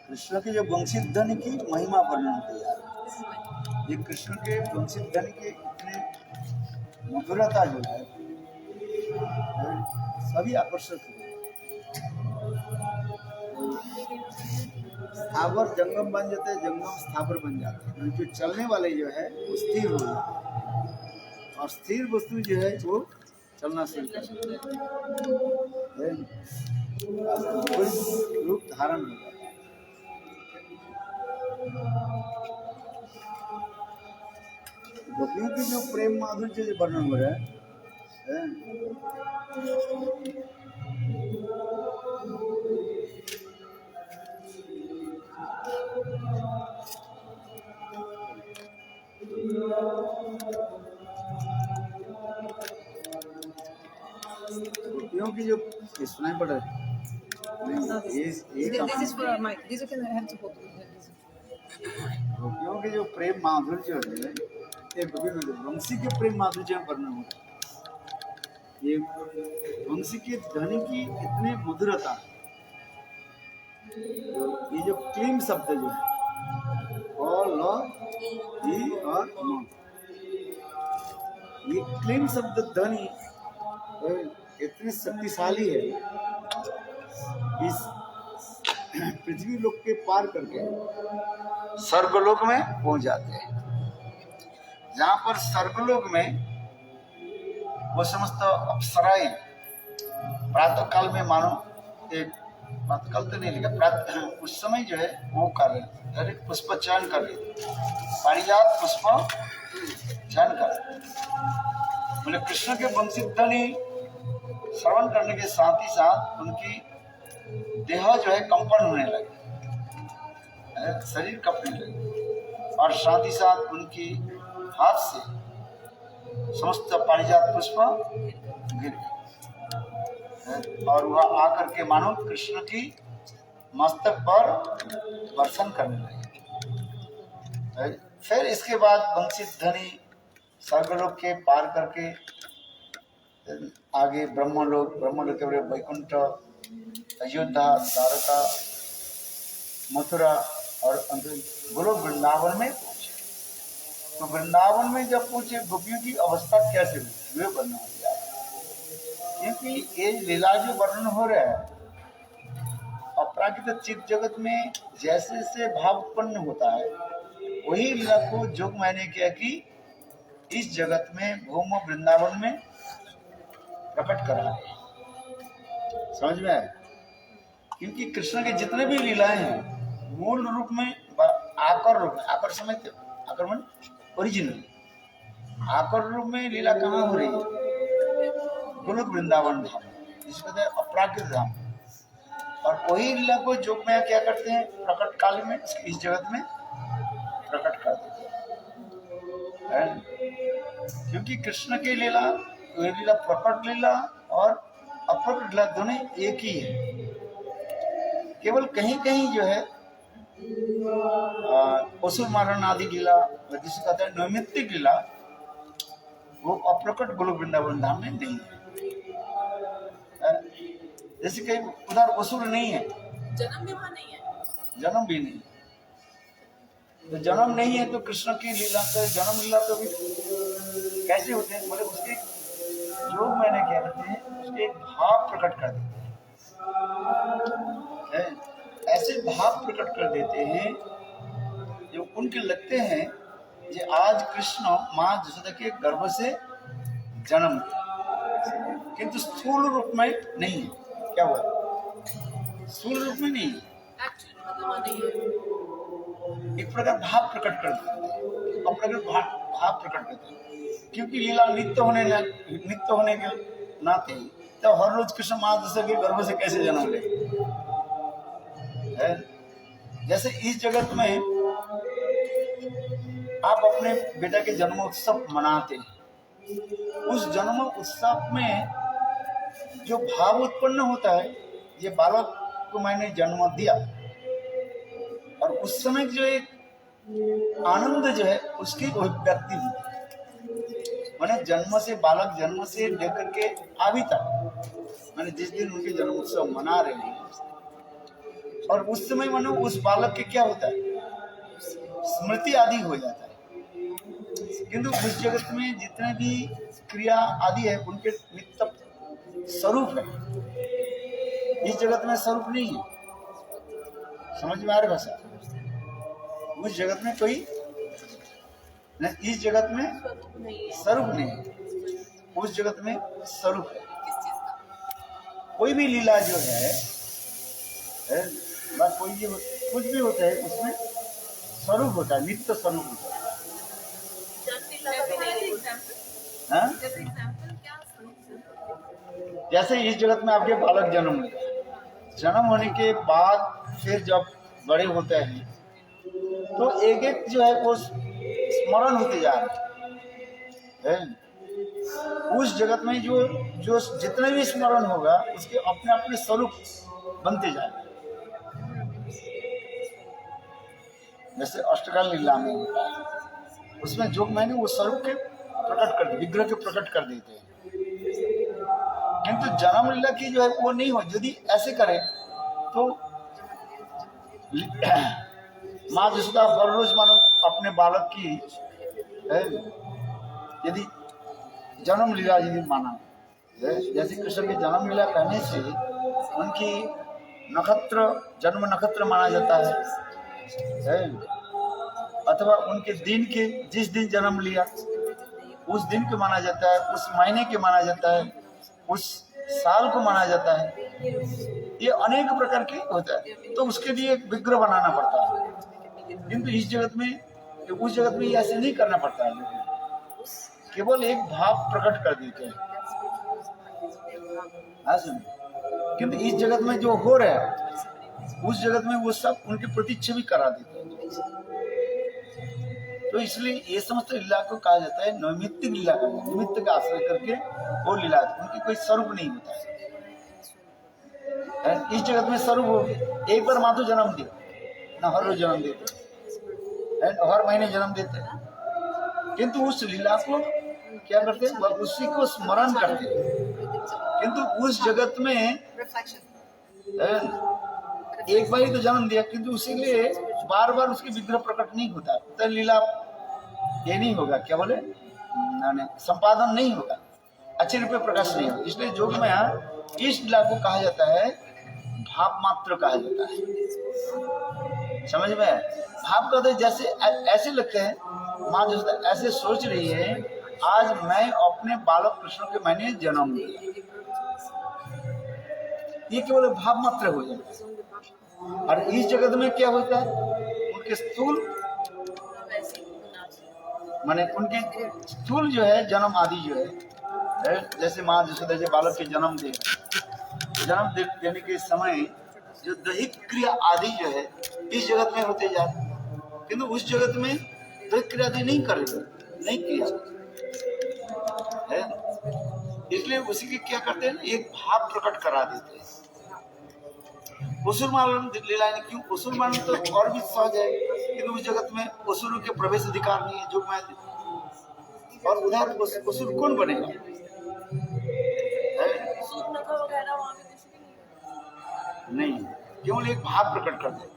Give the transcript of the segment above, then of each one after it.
कृष्ण के जो वंशित धन की महिमा वर्णन किया, ये कृष्ण के वंशित धन के इतने मधुरता जो है सभी आकर्षक है। स्थावर जंगम बन जाते हैं, जंगम स्थावर बन जाते हैं। जो चलने वाले जो है वो स्थिर हो जाते हैं और स्थिर वस्तु जो है वो चलना शुरू करती है, कोई रूप धारण हो जाता है। गोपियों की जो प्रेम माधुर्य जो वर्णन हो रहा है, गोपियों की जो सुनाई पड़ रहा है, गोपियों के जो प्रेम माधुर्य है, ये वंशी के प्रेम माधुर्य में वर्णन हो रहा है। ये वंशी के ध्वनि की इतनी मधुरता, ये जो क्लीम शब्द जो है और ये क्लीम शब्द ध्वनि इतनी शक्तिशाली है, इस पृथ्वी लोक के पार करके स्वर्गलोक में पहुंच जाते हैं। जहाँ पर स्वर्गलोक में वो समस्त अप्सराएं प्रातः काल में मानो एक प्रातः काल तो नहीं लिखा, उस समय जो है वो कर रहे हैं, पुष्प चयन कर रहे थे, पारिजात पुष्प चयन कर रहे। बोले कृष्ण के वंशित ध्वनि श्रवण करने के साथ ही साथ उनकी देह जो है कंपन होने लगे, शरीर कपने लगे और साथ ही साथ उनकी हाथ से समस्त पारिजात पुष्प गिर गए और वह आकर के मानो कृष्ण की मस्तक पर वर्षण करने लगे। फिर इसके बाद वंशित ध्वनि स्वर्गलोक के पार करके आगे ब्रह्मलोक के बड़े वैकुंठ, अयोध्या, द्वारका, मथुरा और गोलोक वृंदावन में पहुंचे। तो वृंदावन में जब पहुंचे गोपियों की अवस्था कैसे हुई वे वर्णन हो गया, क्योंकि ये लीला जो वर्णन हो रहा है अपराकृत चित्त जगत में जैसे जैसे भाव उत्पन्न होता है वही लीला को जोग मैंने किया कि इस जगत में भूम वृंदावन में प्रकट करा है। समझ में आया? क्योंकि कृष्ण के जितने भी लीलाएं हैं मूल रूप में आकर रूप में, आकर समय आकर मन ओरिजिनल आकर रूप में लीला कहाँ हो रही है? गोलोक वृंदावन धाम, जिसको कहते हैं अपराकृत धाम। और वही लीला को जोग में क्या करते हैं प्रकट काल में इस जगत में प्रकट कर देते हैं। क्योंकि कृष्ण की लीला वही लीला प्रकट लीला और अप्रकट लीला दोनों एक ही है। केवल कहीं कहीं जो है असुर मारण आदि लीला जिसे कहते हैं नैमित्तिक लीला वो अप्रकट गोलोक वृंदावन धाम में नहीं है। जैसे कहीं उधर असुर नहीं है, जन्म भी वहाँ नहीं है, जन्म भी नहीं, तो जन्म नहीं है तो कृष्ण की लीला तो जन्म लीला तो भी कैसे होते हैं? बोले उसके जो मैंने क्या कहते हैं उसके भाव प्रकट कर देते हैं, ऐसे भाव प्रकट कर देते हैं जो उनके लगते हैं कि आज कृष्ण माँ यशोदा के गर्भ से जन्म लिया, किंतु स्थूल रूप में नहीं है। क्या हुआ? स्थूल रूप में नहीं है, एक प्रकार भाव प्रकट कर देते हैं, अप्रकट भाव प्रकट करते हैं। क्योंकि लीला नित्य होने के नाते तो हर रोज कृष्ण माँ यशोदा के गर्भ से कैसे जन्म ले? जैसे इस जगत में आप अपने बेटा के जन्मोत्सव मनाते हैं, उस जन्म उत्सव में जो भाव उत्पन्न होता है ये बालक को मैंने जन्म दिया और उस समय जो एक आनंद जो है उसकी अभिव्यक्ति होती है। माने मैंने जन्म से बालक जन्म से लेकर के अभी तक मैंने जिस दिन उनके जन्म उत्सव मना रहे हैं, और उस समय मानो उस बालक के क्या होता है, स्मृति आदि हो जाता है। किंतु उस जगत में जितने भी क्रिया आदि है उनके नित्य स्वरूप है, इस जगत में स्वरूप नहीं है। समझ में आ रही भाषा? उस जगत में कोई न, इस जगत में स्वरूप नहीं है, उस जगत में स्वरूप है। कोई भी लीला जो है बस कोई भी कुछ भी होता है उसमें स्वरूप होता है, नित्य स्वरूप होता है। हाँ? जैसे इस जगत में आपके बालक जन्म लिया, जन्म होने के बाद फिर जब बड़े होते हैं तो एक एक जो है वो स्मरण होते जा रहे हैं। उस जगत में जो जो जितने भी स्मरण होगा उसके अपने अपने स्वरूप बनते जाएंगे। जैसे अष्टकाल लीला में उसमें जोग मैंने वो स्वरूप के प्रकट कर विग्रह के प्रकट कर देते हैं, किंतु जन्म लीला की जो है वो नहीं हो। यदि ऐसे करें तो माँ जसोदा हर रोज मानो अपने बालक की यदि जन्म लीला यदि माना, जैसे कृष्ण की जन्म लीला कहने से उनकी नक्षत्र जन्म नक्षत्र माना जाता है, अथवा उनके दिन के जिस दिन जन्म लिया उस दिन को माना जाता है, उस महीने के माना जाता है, उस साल को माना जाता है। ये अनेक प्रकार के होता है, तो उसके लिए एक विग्रह बनाना पड़ता है। किंतु इस जगत में उस जगत में ऐसे नहीं करना पड़ता है, केवल एक भाव प्रकट कर देते हैं। हाँ सुन, किंतु इस जगत में जो हो रहा है उस जगत में वो सब उनके प्रतीक्षा भी करा देते हैं। तो इसलिए ये समस्त लीला को कहा जाता है नैमित्तिक लीला का, निमित्त का आश्रय करके वो लीला, उनकी कोई स्वरूप नहीं होता है। इस जगत में स्वरूप हो एक बार माँ तो जन्म दिया ना, हर रोज जन्म देते हर महीने जन्म देते हैं, किंतु उस लीला को क्या करते हैं, उसी को स्मरण करते हैं। किंतु उस जगत में एक बार ही तो जन्म दिया, किंतु उसी लिए बार बार उसकी विग्रह प्रकट नहीं होता, तो लीला ये नहीं होगा, क्या बोले संपादन नहीं होगा, अच्छे रूप में प्रकाश नहीं होगा। इसलिए जोग में इस लीला को कहा जाता है भाव मात्र कहा जाता है। समझ में भाव कहते जैसे ऐसे लगते हैं, माँ जो ऐसे सोच रही है आज मैं अपने बालक कृष्ण के मैंने जन्म लिया, ये केवल भाव मात्र हो जाता है। और इस जगत में क्या होता है, उनके स्थूल माने उनके स्थूल जो है जन्म आदि जो है, जैसे माँ जसोदा जैसे बालक के जन्म देने के समय जो दैहिक क्रिया आदि जो है इस जगत में होते जाते, किंतु उस जगत में दैहिक क्रिया आदि नहीं करेगा, नहीं किया है। इसलिए उसी के क्या करते हैं, एक भाव प्रकट करा देते हैं। असुर मारण लीला ने क्यों, असुर मारण तो और भी सहज है, किंतु उस जगत में असुर के प्रवेश अधिकार नहीं है जो मैं, और उधर असुर कौन बनेगा, नहीं, केवल एक भाव प्रकट करते हैं।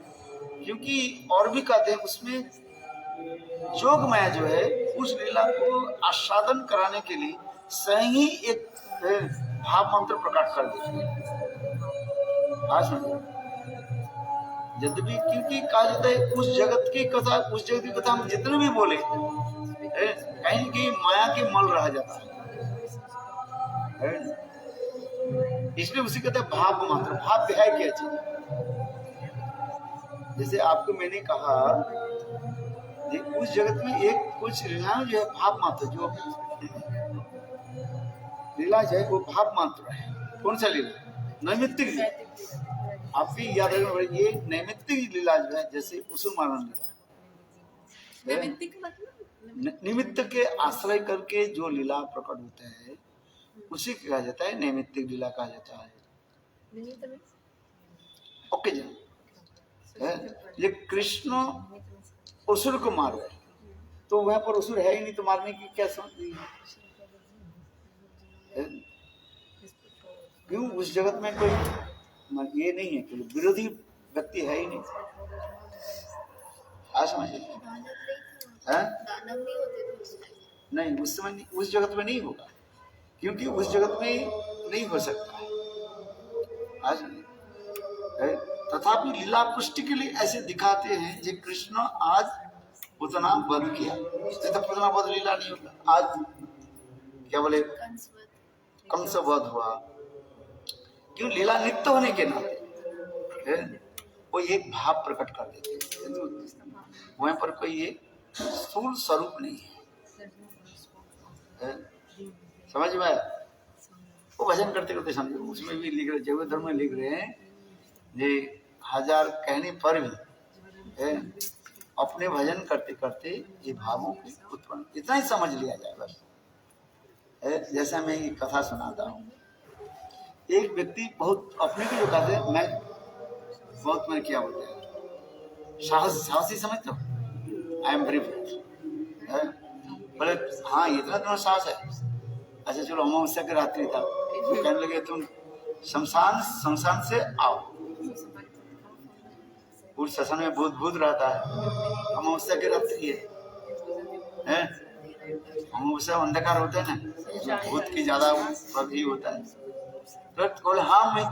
क्योंकि और भी कहते हैं उसमें जोगमाया जो है उस लीला को आस्वादन कराने के लिए स्वयं ही एक भाव मंत्र प्रकट कर देते हैं। यद्यपि क्योंकि कहा जाता है उस जगत की कथा हम जितने भी बोले कहीं की माया के मल रह जाता है, इसलिए उसी कहते हैं भाव मात्र। भाव है क्या चीज, जैसे आपको मैंने कहा उस जगत में एक कुछ लीला जो है भाव मात्र, जो लीला जो है वो भाव मात्र है। कौन सा लीला, नैमित्तिक लीला। आपकी याद है ये नैमित्तिक लीला जो है, जैसे असुर मारण लीला, निमित्त के आश्रय करके जो लीला प्रकट होता है उसी को कहा जाता है नैमित्तिक लीला कहा जाता है। ओके जी, ये कृष्ण असुर को मार रहे, तो वहां पर असुर है ही नहीं, तो मारने की क्या समझ नहीं है। क्यों उस जगत में कोई ये नहीं है, कोई विरोधी व्यक्ति है ही नहीं। आज समझिए, दानव नहीं होते थे उसमें। नहीं उस समय उस जगत में नहीं होगा, क्योंकि उस जगत में नहीं हो सकता। आज तथापि लीला पुष्टि के लिए ऐसे दिखाते हैं जो कृष्ण आज उतना वध किया, इससे तो उतना वध लीला नहीं होता। आज क्या बोले कंस वध हुआ, क्यों? लीला नित्य होने के नाते वो एक भाव प्रकट कर देते हैं, किंतु वहां पर कोई एक स्थूल स्वरूप नहीं है। समझ में आया? वो भजन करते करते समझो, उसमें भी लिख रहे, जैव धर्म में लिख रहे हैं ये 1000 कहने पर भी अपने भजन करते करते ये भावों की उत्पन्न, इतना ही समझ लिया जाए बस। जैसा मैं ये कथा सुनाता हूँ, एक व्यक्ति बहुत अपने को जो कहते हैं, मैं बहुत, मैं क्या बोलते हैं, साहसी समझते हो, आई एम वेरी बोले हाँ इतना तुम्हारा साहस है। अच्छा चलो, अमावस्या की रात्रि था, तो कहने लगे तुम शमशान से आओ। उस शमशान में भूत रहता है, अमावस्या की रात्रि है, अमावस्या अंधकार होता है ना, भूत की ज्यादा प्रभावी होता है। तो बोले हाँ मैं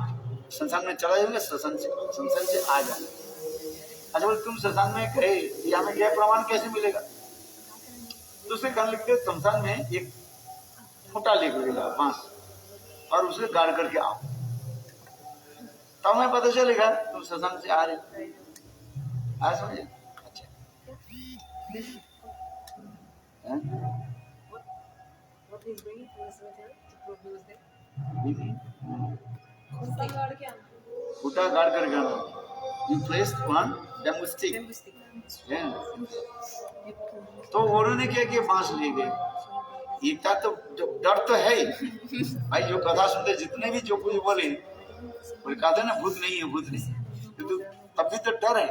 शमशान में चला जाऊंगा, शमशान से आ जाना। अच्छा बोले तुम शमशान में गए, या में यह प्रमाण कैसे मिलेगा? दूसरे कहने लगते शमशान में एक फूटा लेकर बांस, और उसे गाड़ करके आओ, तब मैं पता चलेगा तुम शमशान से आ रहे। आज समझे? अच्छा फूटा गाड़ करके आना। You placed one bamboo stick. तो उन्होंने क्या किया, बांस ले गए। एकता तो डर तो है ही भाई, जो कथा सुनते जितने भी जो कुछ बोले कहते ना भूत नहीं है, भूत नहीं, तो तब भी तो डर है।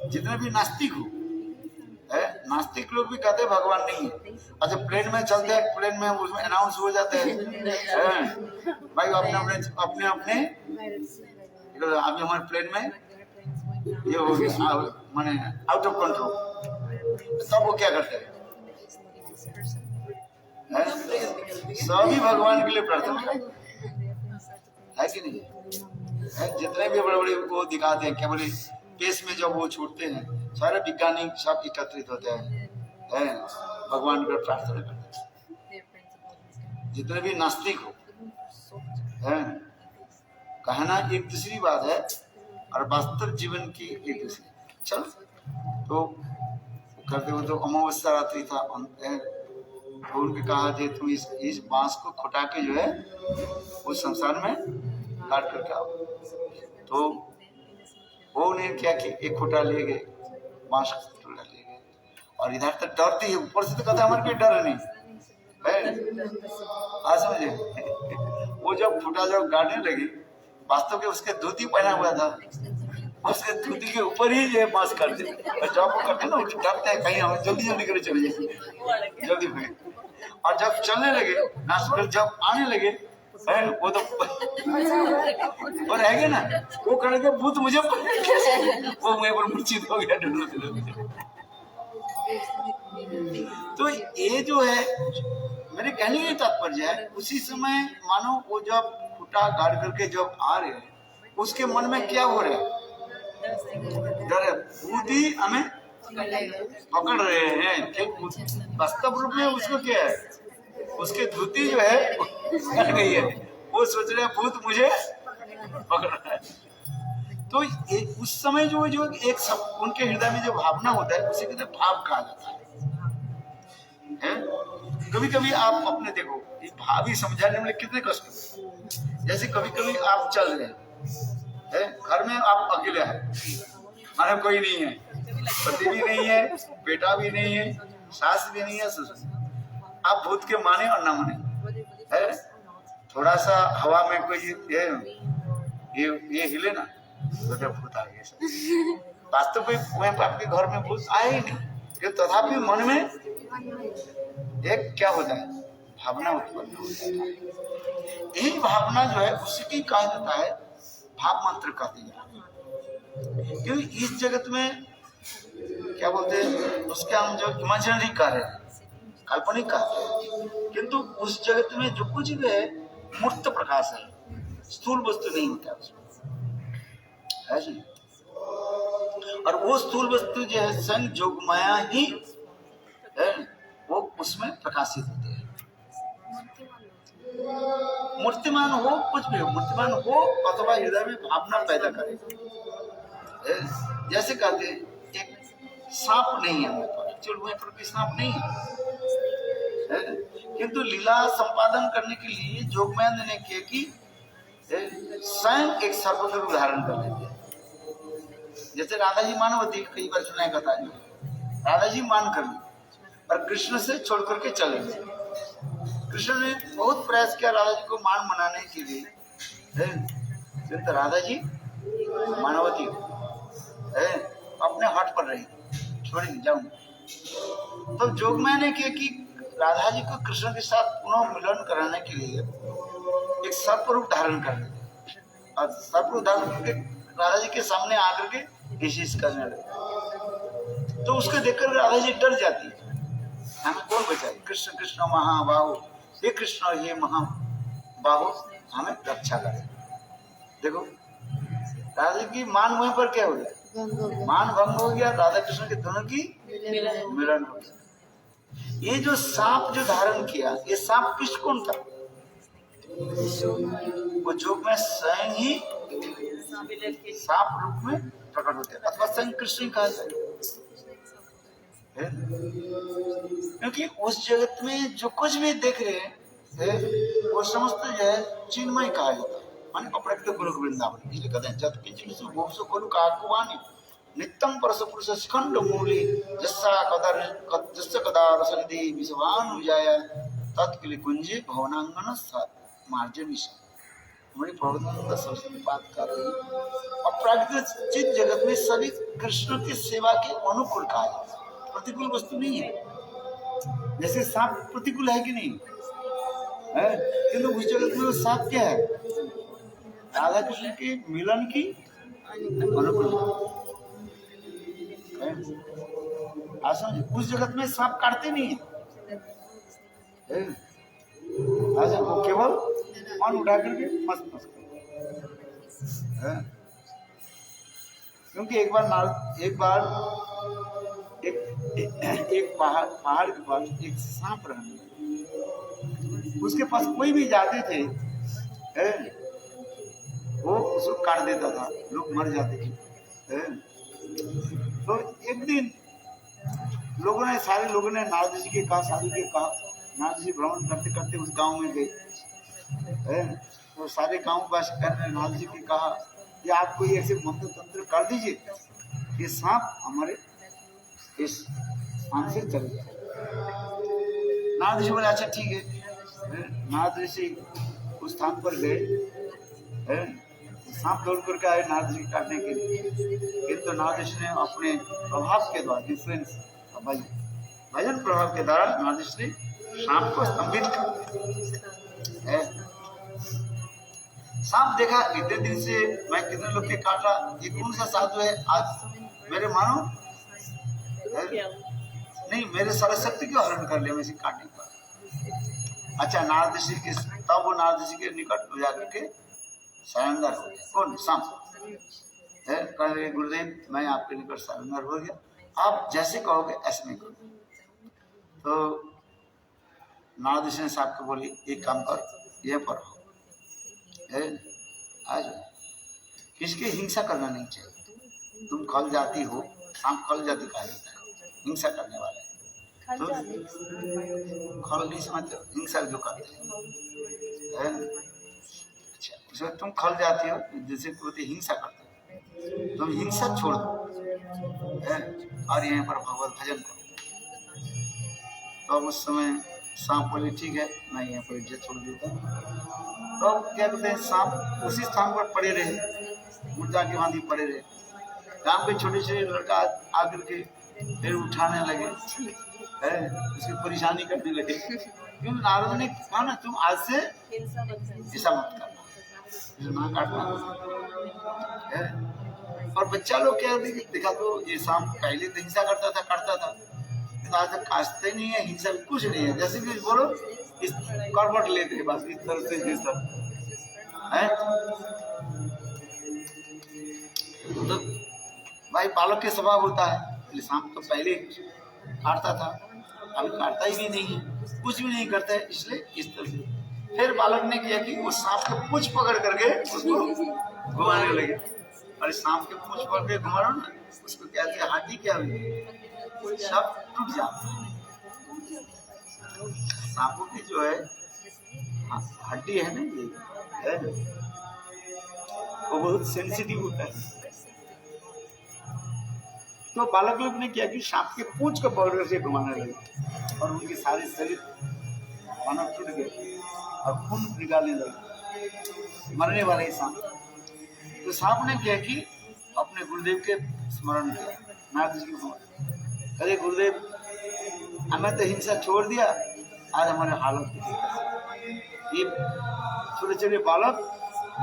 जितने भी नास्तिक हो, नास्तिक लोग भी कहते हैं भगवान नहीं है। अच्छा प्लेन में चलते हैं, प्लेन में उसमें अनाउंस हो जाते हैं भाई अपने अभी हमारे प्लेन में ये हो गया, माने आउट ऑफ कंट्रोल, तब वो क्या करते हैं? सभी भगवान के लिए प्रार्थना है कि नहीं? जितने भी बड़े बड़े वो दिखाते हैं, क्या बोले केस में जब वो छूटते हैं, सारे वैज्ञानिक सब एकत्रित होते हैं, भगवान पर प्रार्थना करते हैं। जितने भी नास्तिक हो, कहना एक दूसरी बात है और वास्तव जीवन की एक दूसरी। चल तो करते हुए तो अमावस्या रात्रि था, तो उनके कहा थे तुम इस बांस को खुटा के जो है उस संसार में काट करके आओ। तो वो उन्हें क्या कि एक खुटा ले गए, बांस का खुटा ले गए, और इधर तक डरती है, ऊपर से तो कहता हमारे कोई डर नहीं है। आज समझे? वो जब खुटा जब गाड़ने लगी, वास्तव के उसके धोती पहना हुआ था, उसके धोती के ऊपर ही ये बांस करते, और जब वो करते ना डरते हैं कहीं हम जल्दी जल्दी करे चले जाए, जल्दी हुए। और जब चलने लगे नाश्ता, जब आने लगे वो तो और रहेगा ना, वो करेंगे भूत मुझे वो मुझे पर मूर्छित हो गया। तो ये जो है मेरे कहने का तात्पर्य है, उसी समय मानो वो जब फुटा गाड़ करके जब आ रहे हैं, उसके मन में क्या हो रहा है? डर है, भूत ही हमें पकड़ रहे हैं। वास्तव रूप में उसको क्या है, उसके धुती जो है कट गई है, वो सोच रहे हैं भूत मुझे पकड़ रहा है। तो उस समय जो एक उनके हृदय में जो भावना होता है, उसे कहते भाव कहा जाता है। कभी कभी आप अपने देखो, भाव ही समझाने में कितने कष्ट होते। जैसे कभी कभी आप चल रहे हैं, घर में आप अकेले हैं, मानो कोई नहीं है, पति भी नहीं है, बेटा भी नहीं है, सास भी नहीं है, ससुर। आप भूत के माने और ना माने, थोड़ा सा हवा में कोई ये हिले ना, तो भूत आ गया। वास्तव में आपके घर में भूत आए ही नहीं, तथापि मन में एक क्या होता है, भावना उत्पन्न हो जाता है। यही भावना जो है उसकी कहा जाता है भाव मंत्र कहते हैं। क्योंकि इस जगत में क्या बोलते हैं उसके हम जो इमेजिनरी कार्य काल्पनिक कार्य, किंतु उस जगत में जो कुछ भी है मूर्त प्रकाश है, स्थूल वस्तु नहीं होता उसमें, है जी। और वो स्थूल वस्तु जो है संग जोगमाया ही है, वो उसमें प्रकाशित होते हैं। मूर्तिमान हो, कुछ भी हो, मूर्तिमान हो अथवा हृदय में भावना पैदा करे। जैसे कहते हैं एक सांप नहीं है वहाँ पर भी सांप नहीं है, किंतु लीला संपादन करने के लिए जोगमाया ने किया कि स्वयं एक सर्प का उदाहरण कर लेते हैं। जैसे राधा जी मानवती कई बार सुनाया कहता है, राधा जी मान कर ली और कृष्ण से छोड़ करके चले गए। कृष्ण ने बहुत प्रयास किया राधा जी को मान मनाने के लिए, किंतु राधा जी मानवती अपने हट पर रही, छोड़ेंगे जाऊंगा। तो जोगमाया ने किया कि राधा जी को कृष्ण के साथ पुनः मिलन कराने के लिए एक सर्प रूप धारण कर लेते और सर्प रूप धारण करके राधा जी के सामने आकर के गिशिश करने लगे। तो उसको देखकर राधा जी डर जाती है, हमें कौन बचाए? कृष्ण कृष्ण महाबाहु, हे कृष्ण हे महाबाहु हमें रक्षा करे। देखो राधा जी की मान वहीं पर क्या हो गया, मान भंग हो गया, राधा कृष्ण के दोनों की मिलन हो गया। ये जो सांप जो धारण किया, ये सांप किस कौन था? वो जोग में स्वयं ही सांप रूप में प्रकट होते हैं, अथवा स्वयं कृष्ण कहा जाए। क्योंकि उस जगत में जो कुछ भी देख रहे हैं वो समस्त जो है चिन्मय कहा जाता है, माने अप्रकृत गुरु वृंदावन। इसलिए कहते हैं जत किंचित भोगसु खलु काकुवानि नित्यं परस पुरुष शिखंड मूली जस्सा कदा रसनिधि विश्वानुजाय तत्किल कुंजे भवनांगन मार्जनिश। हमारी प्रवृत्ति सरस्वती बात कर रही है। अप्राकृत जगत में सभी कृष्ण की सेवा के अनुकूल कहा है, प्रतिकूल वस्तु नहीं है। जैसे सांप प्रतिकूल है कि नहीं है, किंतु उस जगत में वो सांप क्या है? राधा कृष्ण के मिलन की अनुकूल है। उस जगत में सांप काटते नहीं है, वो केवल मन उठा करके मस्त मस्त है। क्योंकि एक बार एक पहाड़ के पास एक सांप रहने, उसके पास कोई भी जाते थे वो उसको काट देता था, लोग मर जाते थे। तो एक दिन सारे लोगों ने नारद जी के कहा, साधु के कहा, नारद जी भ्रमण करते करते उस गांव में गए। तो सारे गांव वासी कहने नारद जी के कहा कि आप कोई ऐसे मंत्र तंत्र कर दीजिए कि सांप हमारे इस स्थान से चले जाए। नारद जी बोले अच्छा ठीक है। नारद जी उस स्थान पर गए, सांप दौड़ करके आए नारद जी काटने के लिए, किंतु नारद जी ने अपने प्रभाव के द्वारा इन्फ्लुएंस भजन प्रभाव के द्वारा नारद जी ने सांप को स्तंभित कर। सांप देखा इतने दिन से मैं कितने लोग के काटा, ये कौन सा साधु है आज मेरे मानो नहीं मेरे सारे शक्ति क्यों हरण कर लिया मैं इसे काटने पर। अच्छा नारद जी के तब वो नारद जी के निकट हो जाकर के सरेंडर हो गया। कौन? सांप कहे गुरुदेव मैं आपके निकट सरेंडर हो गया, आप जैसे कहोगे ऐसे नहीं करो। तो नारद जी ने सांप को बोली एक काम कर, ये पर हो आज किसकी हिंसा करना नहीं चाहिए। तुम खल जाती हो, सांप खल जाती कहा जाता है, हिंसा करने वाले। तो खल नहीं समझते, हिंसा जो करते हैं। अच्छा उसमें तुम खल जाती हो जैसे प्रति हिंसा करते हो, तुम हिंसा छोड़ दो और यहाँ पर भगवत भजन करो। तो उस समय सांप बोले ठीक है मैं यहाँ पर इज्जत छोड़ देता हूँ। तो क्या कहते हैं सांप उसी स्थान पर पड़े रहे, मुर्दा के बांधी पड़े रहे। गांव के छोटे छोटे लड़का आकर के फिर उठाने लगे, है उसकी परेशानी करने लगे। क्यों नारद ने कहा ना तुम आज से हिंसा मत करना। ऐसा मत करना, ना काटना है। और बच्चा लोग क्या देखा तो ये शाम पहले तो हिंसा करता था काटता था, तो आज तक काटते नहीं है, हिंसा कुछ नहीं है। जैसे कि बोलो इस करवट लेते हैं बस इस तरह से ये सब है। तो भाई बालक के स्वभाव होता है, शाम तो पहले काटता था, अभी काटता ही नहीं, कुछ भी नहीं करता है, इसलिए इस तरह से। फिर बालक ने किया कि वो सांप को पूंछ पकड़ करके उसको घुमाने लगे। और सांप के पूंछ पकड़ के घुमा रहा ना, उसको कहते हैं हाथी क्या हुई, सब टूट जाता है। सांपों की जो है हड्डी है ना, ये है वो बहुत सेंसिटिव होता है। तो बालक लोग ने क्या कि सांप के पूंछ को पकड़ से घुमाने लगे और उनके सारे शरीर मानव टूट गए और खून निकालने लगे, मरने वाले सांप। तो सांप ने क्या कि अपने गुरुदेव के स्मरण किया, नारद जी को। अरे गुरुदेव, हमें तो हिंसा छोड़ दिया, आज हमारे हालत ये छोटे छोटे बालक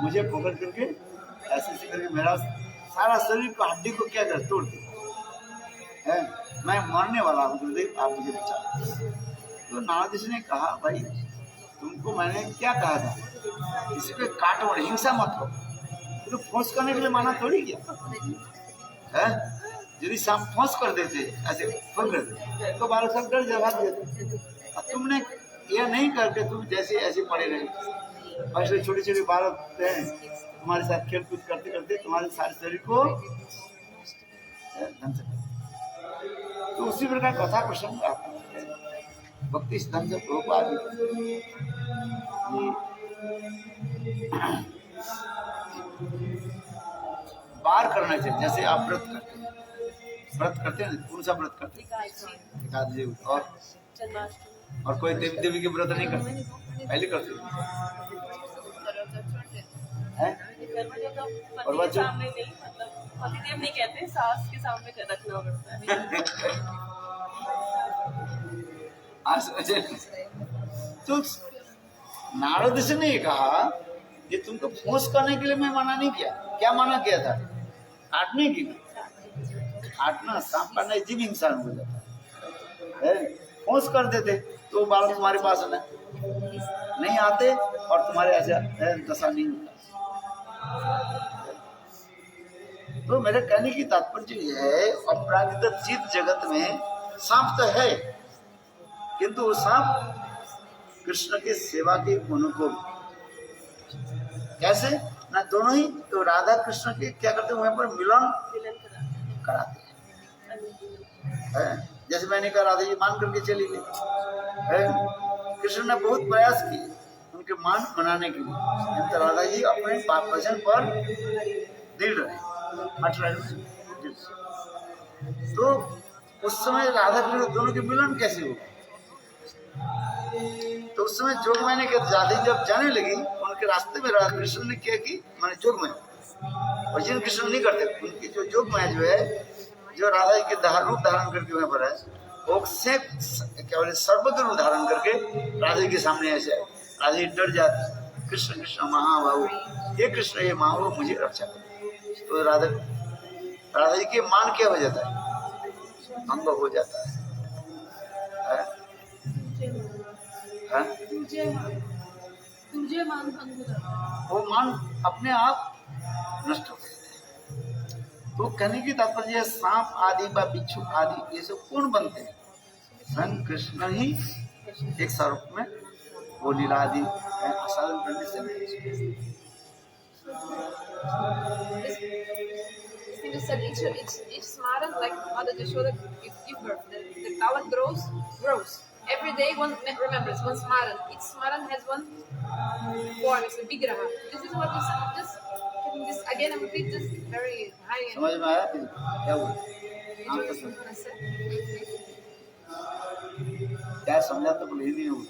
मुझे पकड़ करके ऐसे ऐसे करके मेरा सारा शरीर को हड्डी को क्या कर तोड़ दिया है, मैं मरने वाला हूँ गुरुदेव, आप मुझे बचा। तो नारद जी ने कहा भाई तुमको मैंने क्या कहा था, किसी पे काटो और हिंसा मत हो, तो फोर्स करने के लिए माना थोड़ी किया है। यदि सांप फोर्स कर देते ऐसे फोन कर देते तो बालक सब डर जवाब देते। अब तुमने यह नहीं करके तुम जैसे ऐसे पड़े रहे, ऐसे छोटे छोटे बालक हैं तुम्हारे साथ खेल कूद करते करते तुम्हारे सारे शरीर को ढंग से। तो उसी प्रकार कथा प्रसंग आता है, भक्ति सिद्धांत प्रभुपाद बार करना चाहिए। जैसे आप व्रत करते हैं, कौन सा व्रत करते हैं, एकादशी और कोई देवी देवी के व्रत नहीं करते, पहले करते हैं। और बच्चों सामने नहीं, मतलब पतिदेव नहीं कहते, सास के सामने रखना पड़ता है। तो नारद से ने कहा ये तुमको फोर्स करने के लिए मैं मना नहीं किया। क्या मना किया था, काटने के लिए। काटना सांप काटना जीव इंसान हो जाता है, फोर्स कर देते तो बालक तुम्हारे पास नहीं आते और तुम्हारे ऐसा दशा नहीं होता। तो मेरे कहने की तात्पर्य यह है, अपराजित चित्त जगत में सांप तो है, किंतु वो सांप कृष्ण के सेवा के अनुकूल। कैसे ना, दोनों ही तो राधा कृष्ण के क्या करते हैं, वहां पर मिलन कराते हैं। जैसे मैंने कहा राधा जी मान करके चली गई, कृष्ण ने बहुत प्रयास किए उनके मान मनाने के लिए, तो राधा जी अपने वचन पर दृढ़ रहे, हट रहे। तो उस समय राधा कृष्ण दोनों के मिलन कैसे हो, तो उस समय जोग मैंने राधा जब जाने लगी, उनके रास्ते में राधा कृष्ण ने क्या की, मैंने जोग में और जिन कृष्ण नहीं करते उनकी जो जोग में जो है, जो राधा जी के रूप धारण करके वहां पर है, वो से क्या बोले सर्वत्र रूप धारण करके राधा जी के सामने ऐसे है। राधा जी डर जाती, कृष्ण कृष्ण महाबाबू, ये कृष्ण ये महाबाबू मुझे रक्षा कर। तो राधा जी के मान क्या हो जाता है, भंग हो जाता है। वो मान अपने आप नष्ट हो गए। तो कहने की तात्पर्य सांप आदि व बिच्छू आदि ये सब कौन बनते हैं, स्वयं कृष्ण ही एक स्वरूप में वो लीला आदि आसादन करने से। Each smaran, like Mother Yashoda give birth, the talak grows. Every day one remembers one smaran. Each smaran has one form, it's a vigraha. This is what you just having this again and repeat this very high. समझ में आया क्या हुआ, क्या समझा तो बोले हिंदी में।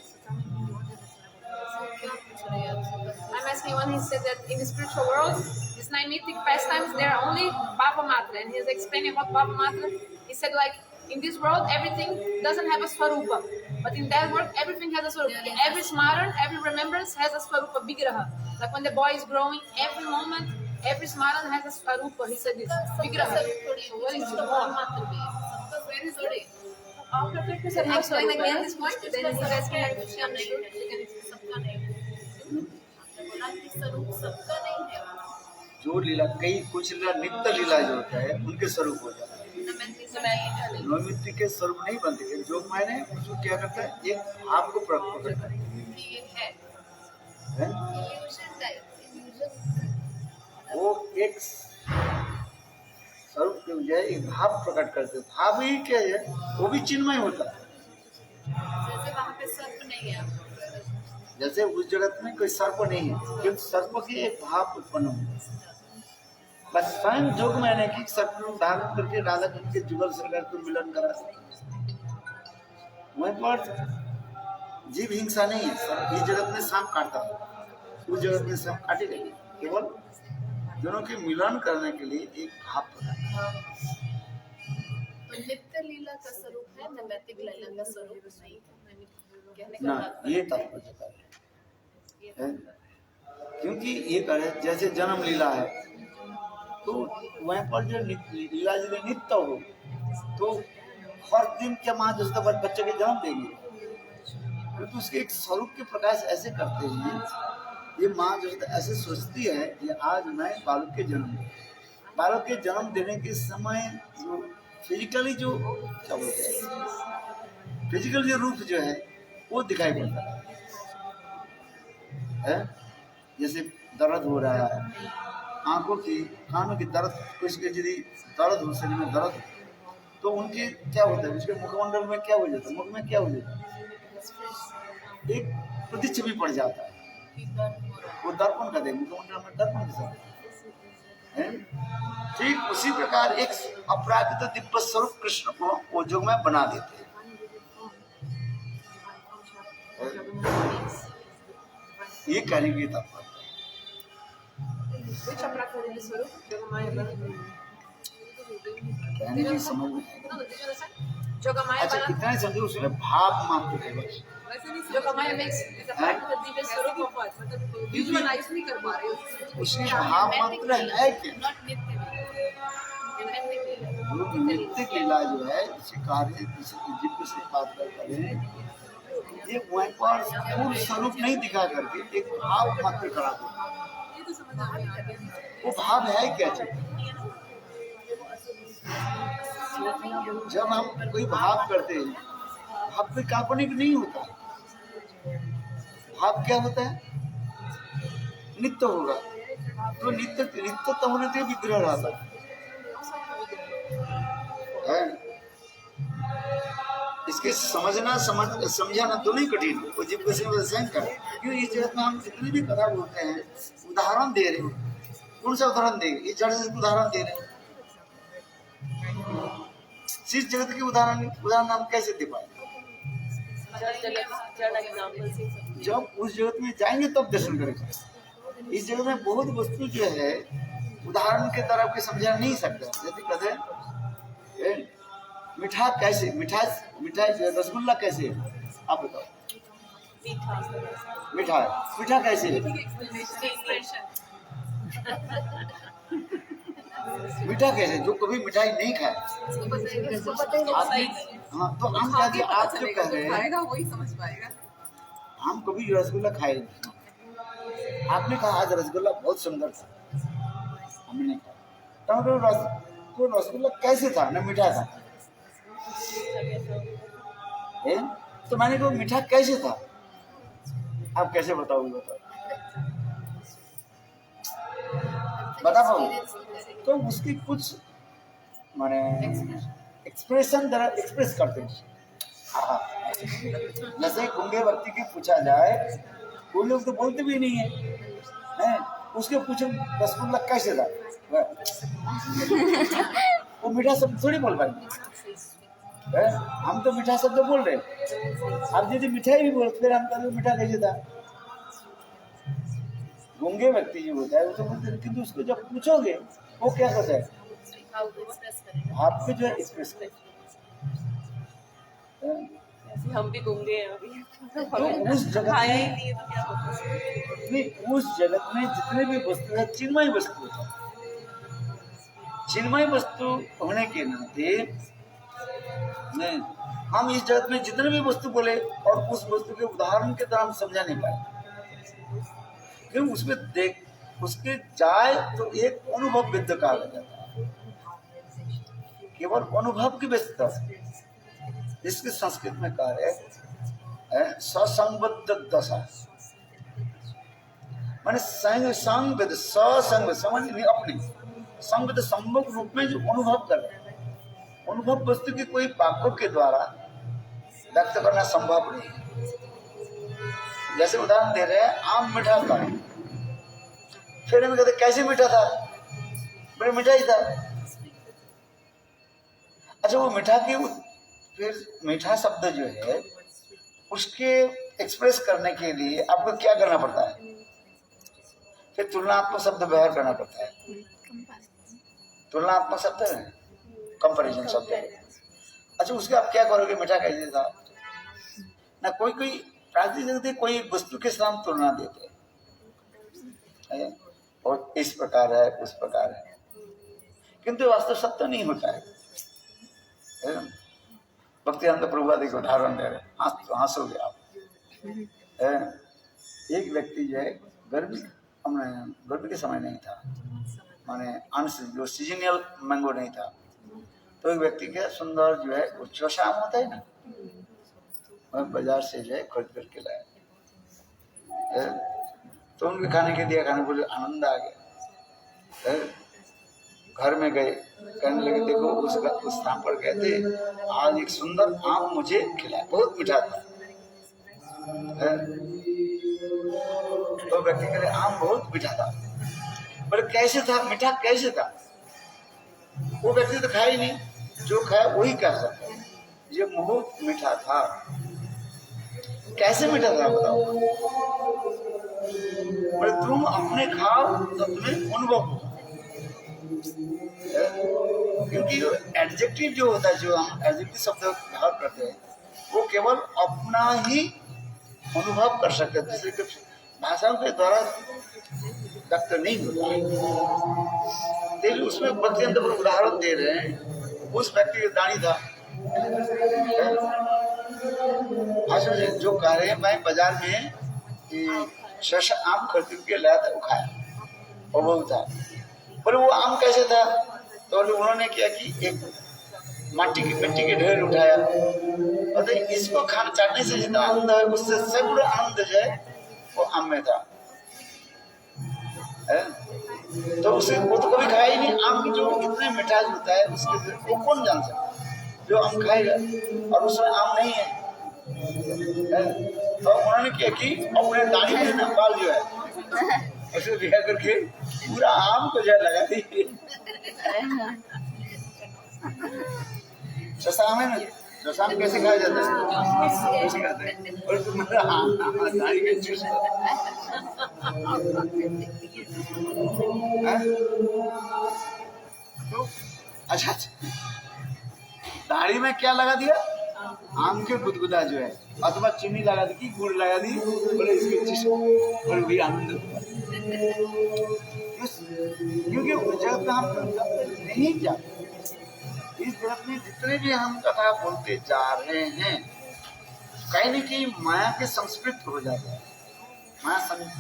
I'm asking when he said that in the spiritual world, these 9 mythic pastimes, they are only Bhava Matra, and he's explaining about Bhava Matra. He said like In this world, everything doesn't have a swarupa, but in that world, everything has a swarupa. Every smaran, every remembrance has a swarupa, vigraha. Like when the boy is growing, every moment, every smaran has a swarupa. He said this vigraha. So what is the more? Where is it? After that, sir, explain again this point. Then you guys can understand. सबका नहीं बोला कि स्वरूप सबका नहीं है जो लीला कुछ लीला नित्य लीला जो होता है उनके स्वरूप हो जाता है, नैमित्तिक के स्वरूप नहीं बनते। जो मैंने उसको क्या करता है, एक भाव को प्रकट करता है, ये है हैं? illusion type illusion वो एक स्वरूप के बजाय एक भाव प्रकट करते हैं। भाव ही क्या है, वो भी चिन्मय होता है। जैसे वहाँ पे सर्प नहीं है जैसे उस जगत में कोई सर्प नहीं है, क्योंकि सर्प की एक भाव उत्पन्न हुई। बस स्वयं जोग मैंने कि सर्प को धारण करके राधा कृष्ण के जुगल सरकार को मिलन करा। वहीं पर जीव हिंसा नहीं है। इस जगत में सांप काटता है, उस जगत में सांप काटे नहीं, केवल दोनों के मिलन करने के लिए एक भाव प्रकट। तो नित्य लीला का स्वरूप है, नैमित्तिक लीला का स्वरूप नहीं है। कहने का ना तात्पर्य ये तात्पर्य है, क्योंकि ये करे जैसे जन्म लीला है, तो वहीं पर जो लीला यदि नित्य हो तो हर दिन क्या माँ जो बच्चे के जन्म देंगे, क्योंकि उसके एक स्वरूप के प्रकाश ऐसे करते हैं। ये माँ जो ऐसे सोचती है कि आज मैं बालक के जन्म दूं। बालक के जन्म देने के समय जो फिजिकली जो क्या बोलते हैं, फिजिकल जो रूप जो है वो दिखाई पड़ता है। जैसे दर्द हो रहा है, आंखों की कानों की दर्द, कुछ के यदि दर्द हो, शरीर में दर्द हो, तो उनके क्या होता है, उसके मुखमंडल में क्या हो जाता है, मुख में क्या हो जाता है, एक प्रतिच्छवि पड़ जाता है। वो दर्पण का दे, मुखमंडल में दर्पण के साथ है। ठीक उसी प्रकार एक अपराकृत दिव्य स्वरूप कृष्ण को वो जोग में बना देते हैं। ये कहने की तात्पर्य Which Aprakriti Swarup? Jogamaya Bharat. कहने की समझ में No, did you understand? Jogamaya अच्छा Bharat. इतना ही समझो, उसमें भाव मात्र है बस। Jogamaya makes is a part of the Divya Swarup of what? Visualize नहीं कर पा रहे हो। उसमें भाव मात्र है क्या, नॉट नित्य नैमित्तिक लीला जो नित्य लीला जो है इसे कार्य जिब्ब से बात करते हैं, ये वहीं पर पूर्ण स्वरूप नहीं दिखा करके एक भाव मात्र करा दो। वो भाव है क्या चीज? जब हम कोई भाव करते हैं, भाव कोई काल्पनिक नहीं होता। भाव क्या होता है, नित्य होगा, तो नित्य तो होने से विग्रह रहता है। इसके समझाना दोनों ही कठिन है। वो जीव से सहन कर, क्यों इस जगत में हम जितनी भी कथा बोलते हैं उदाहरण दे रहे हैं। कौन सा उदाहरण देंगे, इस जड़ से उदाहरण दे रहे हैं, इस जगत के उदाहरण हम कैसे दे पाए? जब उस जगत में जाएंगे तब दर्शन करेंगे। इस जगत में बहुत वस्तु जो है उदाहरण के तरफ के समझा नहीं सकता। जैसे कहते हैं मिठाई कैसे, मिठाई रसगुल्ला कैसे है, आप बताओ। मीठा कैसे है, मीठा कैसे, जो कभी मिठाई नहीं खाए। हाँ, तो हम क्या, आप जो कह रहे हैं वही समझ पाएगा। हम कभी रसगुल्ला खाए नहीं। आपने कहा आज रसगुल्ला बहुत सुंदर था, हमने नहीं खाया। तो रसगुल्ला कैसे था, ना मीठा था। तो मैंने कहा मीठा कैसे था, आप कैसे बताओगे, बता पाओगे? तो उसकी कुछ माने एक्सप्रेशन द्वारा एक्सप्रेस करते हैं। जैसे गूंगे व्यक्ति की पूछा जाए, वो लोग तो बोलते भी नहीं है, उसके पूछे रसगुल्ला कैसे था, वो मीठा शब्द थोड़ी बोल पाएंगे। हम तो मीठा शब्द बोल रहे हैं, अब यदि मिठाई भी बोलते फिर हम कहते मीठा कैसे था। गूंगे व्यक्ति जो होता है वो तो बोलते, किंतु उसको जब पूछोगे वो क्या करता है, भाव को एक्सप्रेस करेगा। आपको जो है एक्सप्रेस करें। ऐसे हम भी गूंगे हैं अभी। तो उस जगत खाया ही में नहीं है तो क्या होगा। नहीं, उस जगत में जितने भी वस्तु है चिन्मय वस्तु है। चिन्मय वस्तु होने के नाते नहीं, हम इस जगत में जितने भी वस्तु बोले और उस वस्तु के उदाहरण के द्वारा हम समझा नहीं पाए, क्यों उसमें देख उसके जाए तो एक अनुभव विद्ध कहा जाता है, केवल अनुभव की व्यस्तता। इसके संस्कृत में कहा है ससंबद्ध दशा, माने संग ससंग समझ नहीं अपने संग सम्मुख रूप में जो अनुभव कर रहे हैं, अनुभव वस्तु की कोई वाक्यों के द्वारा व्यक्त करना संभव नहीं। जैसे उदाहरण दे रहे हैं, आम मीठा था, फिर हम कहते कैसे मीठा था, बड़े मीठा ही था। अच्छा, वो मीठा की फिर मीठा शब्द जो है उसके एक्सप्रेस करने के लिए आपको क्या करना पड़ता है, फिर तुलनात्मक शब्द व्यवहार करना पड़ता है। तुलनात्मक शब्द है, कंपैरिजन शब्द है। अच्छा, उसके आप क्या करोगे, मीठा कैसे था ना, कोई कोई प्राकृतिक कोई एक वस्तु के साथ तुलना देते हैं और इस प्रकार है उस प्रकार है, किंतु वास्तव सत्य नहीं होता है। भक्तिवेदांत प्रभुपाद एक उदाहरण दे रहे, हंसोगे आप। एक व्यक्ति जो है गर्मी के समय नहीं था, माने जो सीजनल मैंगो नहीं था, तो एक व्यक्ति के सुंदर जो है वो चौसा आम होता है ना, वह बाजार से जो है खरीद करके लाया। तो उनके खाने के दिया, खाने बोले आनंद आ गया। घर में गए, कहने लगे देखो उस स्थान पर गए थे, आज एक सुंदर आम मुझे खिलाया, बहुत मीठा था। तो व्यक्ति कह रहे आम बहुत मीठा था, बोले कैसे था, मीठा कैसे था? वो व्यक्ति तो खाया ही नहीं, जो खाया वही कह सकता है ये बहुत मीठा था। कैसे मीठा था बताओ? बोले तुम अपने खाओ तो तुम्हें अनुभव होगा, क्योंकि एडजेक्टिव जो होता है, जो हम एडजेक्टिव शब्द व्यवहार करते हैं, वो केवल अपना ही अनुभव कर सकते हैं, दूसरे के भाषाओं के द्वारा व्यक्त नहीं होता है। उसमें भक्तिवेदांत उदाहरण दे रहे हैं, उस व्यक्ति की दाढ़ी था, जो कह रहे हैं मैं बाजार में शश आम खरीद के लाया था, वो खाया और वो था। पर वो आम कैसे था? तो उन्होंने क्या कि एक मिट्टी के ढेर उठाया और तो इसको खाना चाटने से जितना आनंद है उससे सैकड़ों आनंद जो है वो आम में था। तो उसे वो तो कभी खाया ही नहीं। आम की जो इतने मिठास होता है उसके वो कौन जान सकता है, जो आम खाएगा और उसमें आम नहीं है। तो उन्होंने क्या कि अपने दाढ़ी में ना बाल जो है उसे रिहा करके पूरा आम को जो लगा दी। शशाम है ना, शशाम कैसे खाया जाता है? कैसे खाते हैं? और तुम्हारा दाढ़ी में चूस तो अच्छा, दाढ़ी में क्या लगा दिया? आम के गुदगुदा जो है, अथवा चीनी लगा दी, गुड़ लगा दी, बोले इसके और भी आनंद होगा। क्योंकि उस जगत में हम नहीं जाते। इस जगत में जितने भी हम कथा बोलते जा रहे हैं, कहीं न कहीं माया के संस्कृत हो जाता है,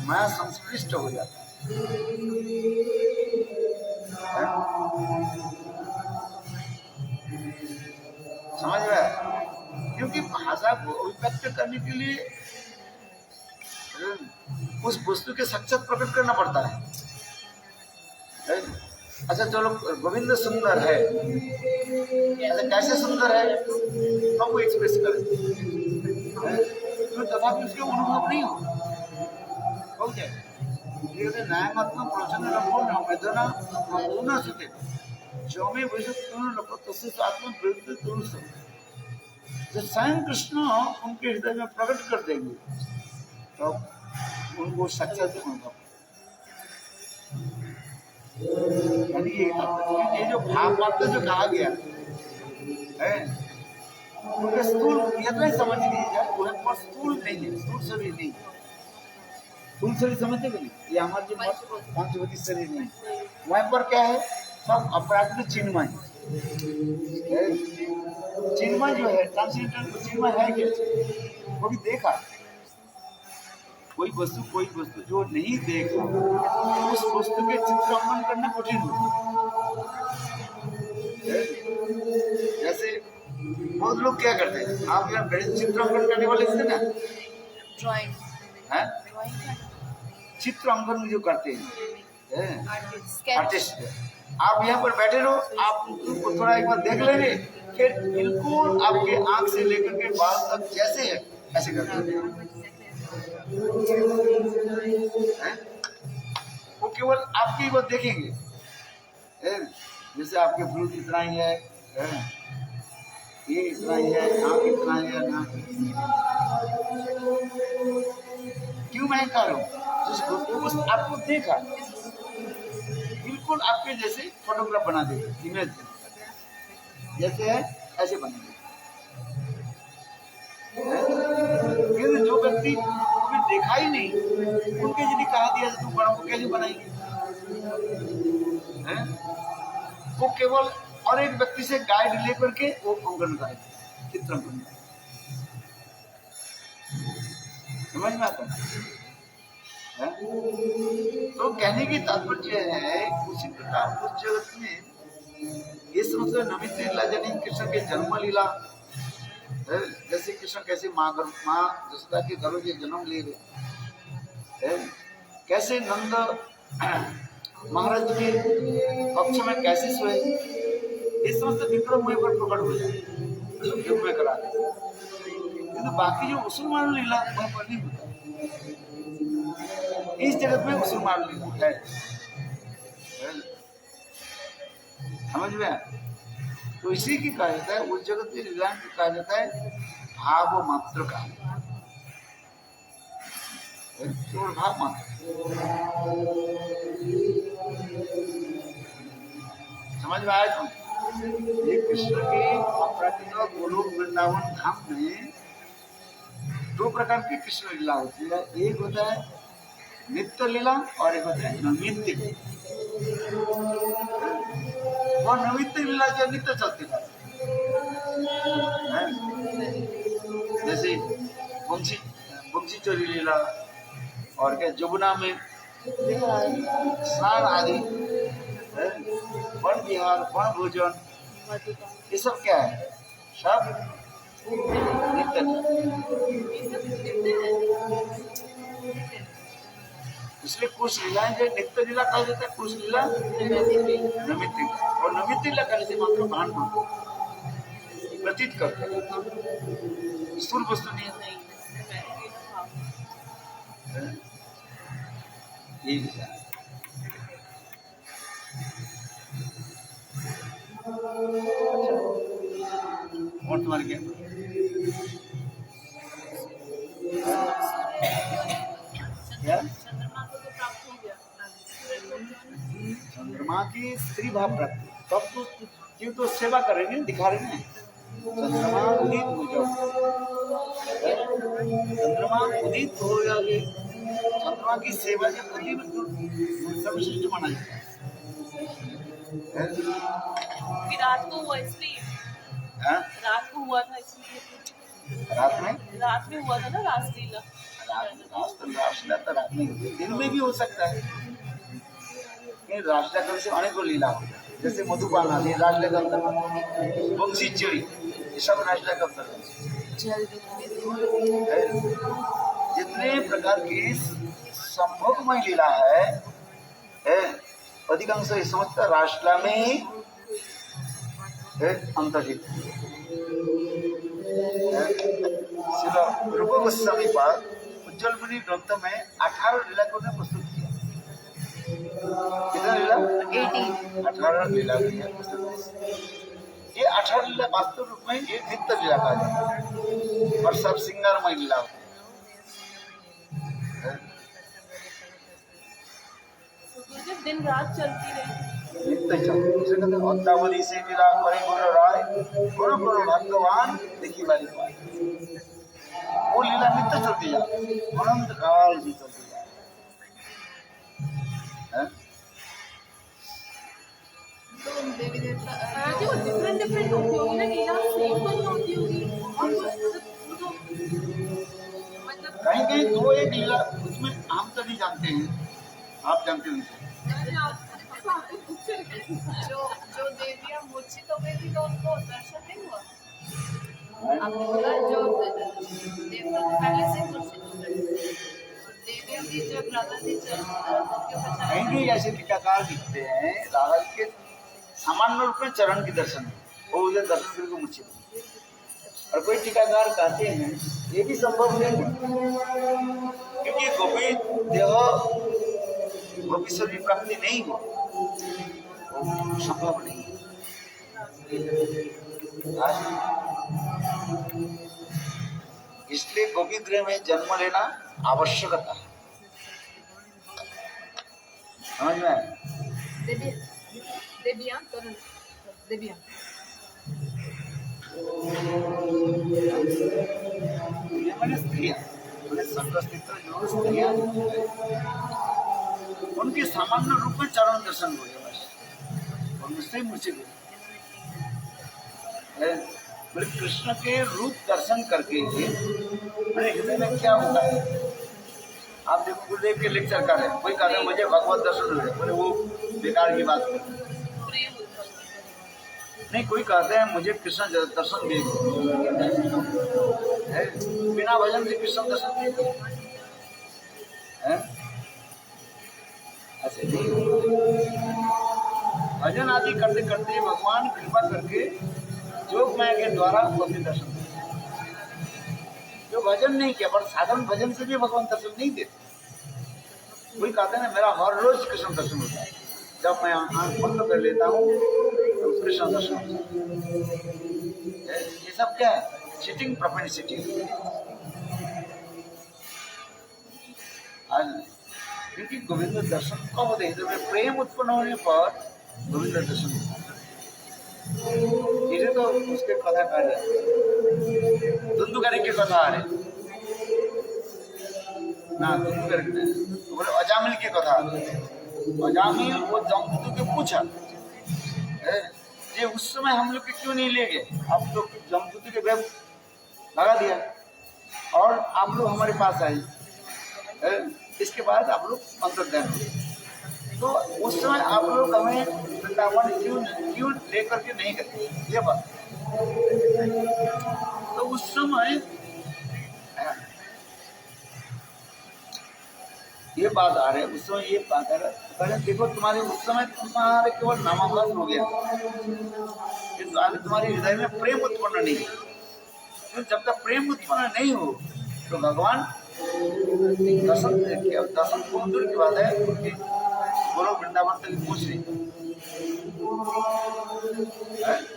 माया संस्पृष्ट हो जाता है। समझ में आया? क्योंकि भाषा को अभिव्यक्त करने के लिए उस वस्तु के साक्षात प्रकट करना पड़ता है। अच्छा चलो, गोविंद सुंदर है, अच्छा कैसे सुंदर है तो वो एक्सप्रेस करें, तो तथापि उसके अनुभव नहीं हो जाए। न्यायमात्मक प्रवचन न वेदना न सुते जो में आत्मा विरुद्ध जब स्वयं कृष्ण उनके हृदय में प्रकट कर देंगे तो उनको साक्षात अनुभव। यानी ये जो भाव मात्र जो कहा गया है, उनके स्थूल इतना ही समझ लीजिए, वह पर स्थूल नहीं है, स्थूल शरीर नहीं है। स्थूल शरीर समझते कि नहीं, ये हमारे जो पंचभौतिक शरीर नहीं है। वहाँ पर क्या है, सब अपराध चिन्मय है। चिन्मय जो है ट्रांससेंडेंटल चिन्मय है क्या, वो भी देखा। कोई वस्तु जो नहीं देखा, उस वस्तु के चित्रांकन करना कठिन होता है। जैसे बहुत लोग क्या करते हैं, आप यहाँ गणित चित्रांकन करने वाले थे ना, ड्राइंग हैं? ड्राइंग चित्रांकन जो करते हैं आर्टिस्ट आर्टिस्ट, आप यहाँ पर बैठे रहो, आप उनको थोड़ा एक बार देख लेंगे, फिर बिल्कुल आपके आंख से लेकर के बाल तक जैसे है ऐसे करते हैं। वो केवल आपकी ही बात देखेंगे, जैसे आपके फ्लूट इतना ही है, ये इतना ही है, नाक इतना ही है, नाक क्यों मैं कह रहा हूँ, उस आपको देखा बिल्कुल आपके जैसे फोटोग्राफ बना देगा, इमेज जैसे है ऐसे बना देगा। जो व्यक्ति कभी देखा ही नहीं, उनके यदि कहा दिया तो बड़ा को कैसे बनाएंगे, वो केवल और एक व्यक्ति से गाइड लेकर के वो अंकन करेगा, चित्रांकन। समझ में आता है? तो कहने की तात्पर्य है, उसी प्रकार उस जगत में ये समझते नमित लीला यानी कृष्ण के जन्म लीला, जैसे कृष्ण कैसे माँ जसोदा के घरों के जन्म ले गए, कैसे नंद महाराज के पक्ष में कैसे सोए, ये समस्त विक्रम में पर प्रकट हो जाए, युग में करा दे। किंतु बाकी जो उसूल मान लीला वह पर नहीं होता। इस जगत में उसूल मान लीला है, समझ में? तो इसी की कहा जाता है, उस जगत की लीला की कहा जाता है भाव मात्र का, केवल भाव मात्र। समझ में आया? तुम ये कृष्ण के अपराधिक गोलोक वृंदावन धाम में दो प्रकार की कृष्ण लीला होती है, एक होता है नित्य लीला और एक होता है नैमित्तिक। वो नैमित्तिक लीला जो नित्य चलती है, जैसे बंशी चोरी लीला और क्या जमुना में स्नान आदि, वन विहार, वन भोजन, ये सब क्या है, सब नित्य। इसलिए कुछ लीलाएं जो नित्य लीला कहा जाता है, कुछ लीला नैमित्तिक, और नैमित्तिक लीला करने से मात्र भान प्रतीत करते हैं, स्थूल वस्तु नहीं है। ये विचार और तुम्हारे क्या चंद्रमा की स्त्री भाव प्राप्ति, तब तो क्यों तो सेवा कर रहे हैं, दिखा रहे हैं चंद्रमा उदित हो जाओ, चंद्रमा उदित हो जाओगे, चंद्रमा की सेवा के प्रति सर्वश्रेष्ठ माना जाता है। रात को हुआ इसलिए, रात को हुआ था इसलिए, रात में हुआ था ना रासलीला। रासलीला तो रात में होती है, दिन में भी हो सकता है, रासलीला करने से अनेकों लीला हो जाए, जैसे मधुपान आदि रासलीला का अंतर्गत, बंसी चोरी ये सब रासलीला का अंतर्गत। जितने प्रकार की संभोगमय लीला है अधिकांश ये समझता रासलीला में ही अंतर्हित। रूप गोस्वामी पाद उज्जवल मुनि ग्रंथ में 18 लीला को ने प्रस्तुत किया। कितना लीला? 18 लीला प्रस्तुत। ये 18 लीला वास्तव रूप में ये नित्य लीला कहा जाता है और सब श्रृंगारमय लीला होती है। दिन रात चलती रही। नित्य चलते, इसे कहते हैं अद्यावधि से लीला करे गुरु राय, गुरु गुरु भगवान देखी वाली बात। वो लीला नित्य चलती जाती है, अनंत काल भी चलती जाती है। तो देवी देवता जी वो डिफरेंट होती होगी ना, लीला सेम तो नहीं होती होगी। और मतलब कहीं कहीं दो एक लीला उसमें हम तो नहीं जानते हैं, आप जानते हैं। जो देवियां मूर्छित हो गई थी तो उनको दर्शन नहीं हुआ। आपने बोला जो देवता तो पहले से मूर्छित हो गए, देवियां भी जब राधा जी कहीं कहीं ऐसे टीकाकार दिखते हैं राधा जी के सामान्य रूप में चरण की दर्शन है, वो उसे दर्शन करके मूर्छित हो। और कोई टीकाकार कहते हैं ये भी संभव नहीं है, क्योंकि गोपी देह गोपीश्वर की प्राप्ति नहीं हो, वो संभव नहीं है। इसलिए गोपी गृह में जन्म लेना आवश्यकता है। समझ में आया? देवियां तो देवियां ये मैंने स्त्रियां, मैंने संकस्थित जो स्त्रियां उनके सामान्य रूप में चरण दर्शन हो गया बस, और मुझसे मुझे बोले कृष्ण के रूप दर्शन करके मेरे हृदय में क्या होता है। आप देखो गुरुदेव के लेक्चर कर रहे हैं, कोई कहते हैं मुझे भगवत दर्शन हो गया, बोले वो बेकार की बात है। नहीं, कोई कहते हैं मुझे कृष्ण दर्शन दे, बिना भजन से कृष्ण दर्शन दे ऐसे नहीं। भजन आदि करते करते भगवान कृपा करके योग माया के द्वारा भगवती दर्शन देते। जो भजन नहीं किया पर साधारण भजन से भी भगवान दर्शन नहीं देते। कोई कहते हैं मेरा हर रोज कृष्ण दर्शन होता है, जब मैं आंख बंद कर लेता हूँ तो कृष्ण दर्शन होता है। ये सब क्या है? Cheating propensity. क्योंकि गोविंद दर्शन कब होते हैं? जब प्रेम उत्पन्न होने पर गोविंद दर्शन होता है। तो उसके कथा कर रहे धुंधुकारी के कथा आ रहे ना, धुंधुकारी बोले अजामिल की कथा। अजामिल वो जमदूत के पूछा ये उस समय हम लोग के क्यों नहीं ले गए, आप लोग जमदूत के वेब लगा दिया और आप लोग हमारे पास आए, इसके बाद आप लोग अंतर्ध्यान हुए। तो उस समय आप लोग हमें वृंदावन क्यों लेकर के नहीं गए, ये बात। तो उस समय ये बात आ रही है, उस समय ये बात आ रहा है, पहले देखो तुम्हारे उस समय तुम्हारे केवल नामाभास हो गया, किंतु आगे तुम्हारे हृदय में प्रेम उत्पन्न नहीं। तो जब तक प्रेम उत्पन्न नहीं हो तो भगवान दर्शन को दूर की बात है, उनकी बोलो वृंदावन तक पहुंच रही।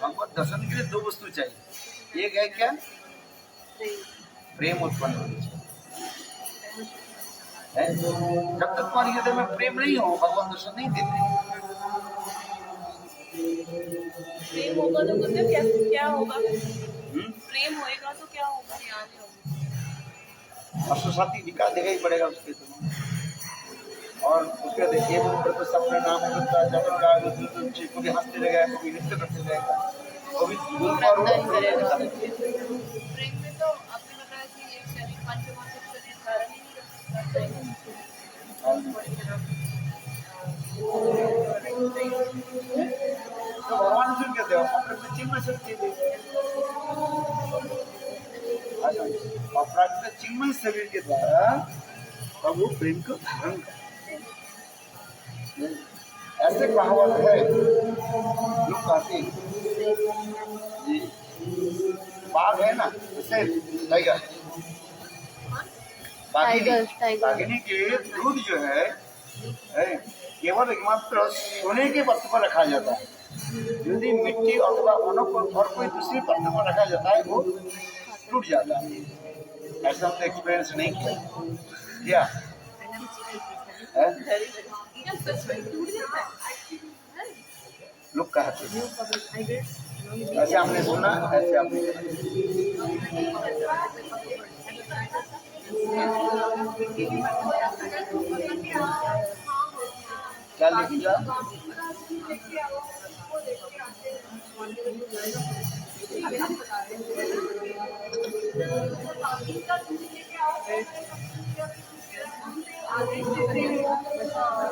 भगवत दर्शन के लिए दो वस्तु चाहिए, एक है क्या? प्रेम उत्पन्न होनी चाहिए। जब तक तुम्हारे हृदय में प्रेम नहीं हो भगवान दर्शन नहीं देते। प्रेम होगा तो कुछ क्या होगा? प्रेम होएगा तो क्या होगा? अश्वसाती विकास दिखाई पड़ेगा उसके तो। और उसके देखिए तो सपने नाम करता जब कभी हंसते रहेगा, कभी नृत्य करते रहेगा, कभी प्रेम में तो आपने बताया कि ये शरीर पंचभौतिक शरीर धारण ही नहीं तो भगवान क्यों कहते हो अपने चिन्मय शक्ति दे, अपराध चिन्मय शरीर के द्वारा प्रभु प्रेम को धारण कर। ऐसे कहावत है, लोग कहते हैं जी बाघ है ना, जैसे टाइगर, बाघिनी के दूध जो है केवल एकमात्र सोने के पत्थर पर रखा जाता है। यदि मिट्टी अथवा और कोई दूसरी पत्थर पर रखा जाता है वो टूट जाता है। ऐसा हमने एक्सपीरियंस नहीं किया क्या? लोग कहते हैं। New public libraries. ऐसे आपने सुना, ऐसे आपने क्या लिख दिया?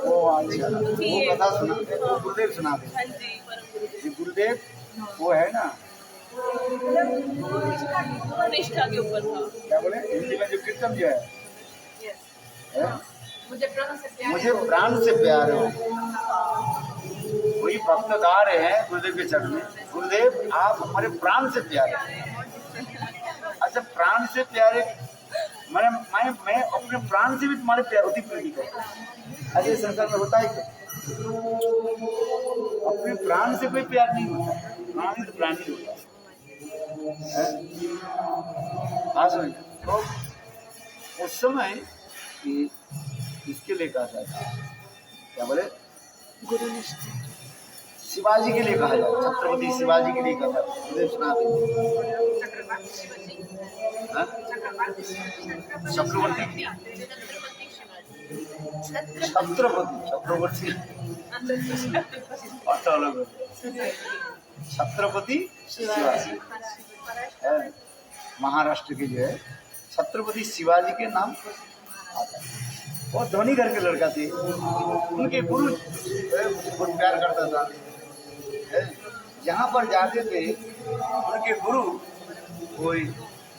वो अच्छा, वो कथा सुना, वो गुरुदेव सुना दे। हाँ जी, परम ये गुरुदेव वो है ना, गुरु निष्ठा के ऊपर था। क्या बोले हिंदी में जो कीर्तन जो है, है? मुझे प्राण से प्यार मुझे प्राण से प्यार हो। कोई भक्त गा रहे हैं गुरुदेव के चरण में, गुरुदेव आप हमारे प्राण से प्यारे। अच्छा, प्राण से प्यारे, मैं अपने प्राण से भी तुम्हारे प्यार होती प्रेरित है। ऐसे संसार में होता है क्या? अपने प्राण से कोई प्यार नहीं होता, प्राणी तो प्राणी होता है। हाँ समझ। तो उस समय इसके लिए कहा जाता है, क्या बोले, गुरु निष्ठा। शिवाजी के लिए कहा जाता है, छत्रपति शिवाजी के लिए कहा जाता है। मुझे सुना दीजिए। चक्रवर्ती शिवाजी। हाँ? चक्रवर्ती शिवाजी। चक्रवर्ती चक्रवर्ती अर्थ अलग होता है। छत्रपति शिवाजी है, महाराष्ट्र के जो है छत्रपति शिवाजी के नाम आता है। वो धोनी घर के लड़का थे, उनके गुरु बहुत प्यार करता था। जहाँ पर जाते थे उनके गुरु कोई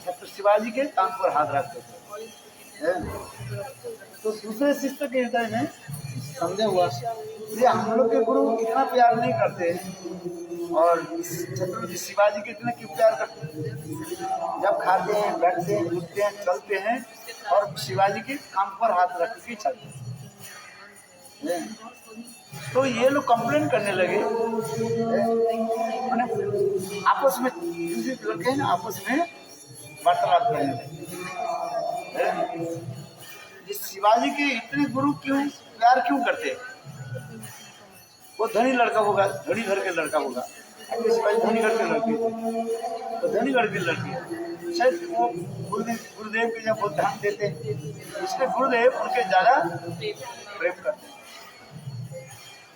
छत्र शिवाजी के कान पर हाथ रखते थे। तो दूसरे शिष्य के हृदय में संदेह हुआ, ये हम लोग के गुरु इतना प्यार नहीं करते और छत्रपति शिवाजी के इतना क्यों प्यार करते हैं? जब खाते हैं, बैठते हैं, उठते हैं, चलते हैं और शिवाजी के कान पर हाथ रख के चलते हैं। तो ये लोग कंप्लेन करने लगे, आपस में लड़के हैं ना, आपस में वार्तालाप करने लगे, ये शिवाजी के इतने गुरु क्यों प्यार क्यों करते? वो धनी लड़का होगा, धनी घर के लड़का होगा, शिवाजी धनी घर के लड़के थे, तो धनी घर के लड़के शायद वो गुरुदेव के जब बहुत ध्यान देते, इसलिए गुरुदेव उनके ज्यादा प्रेम करते।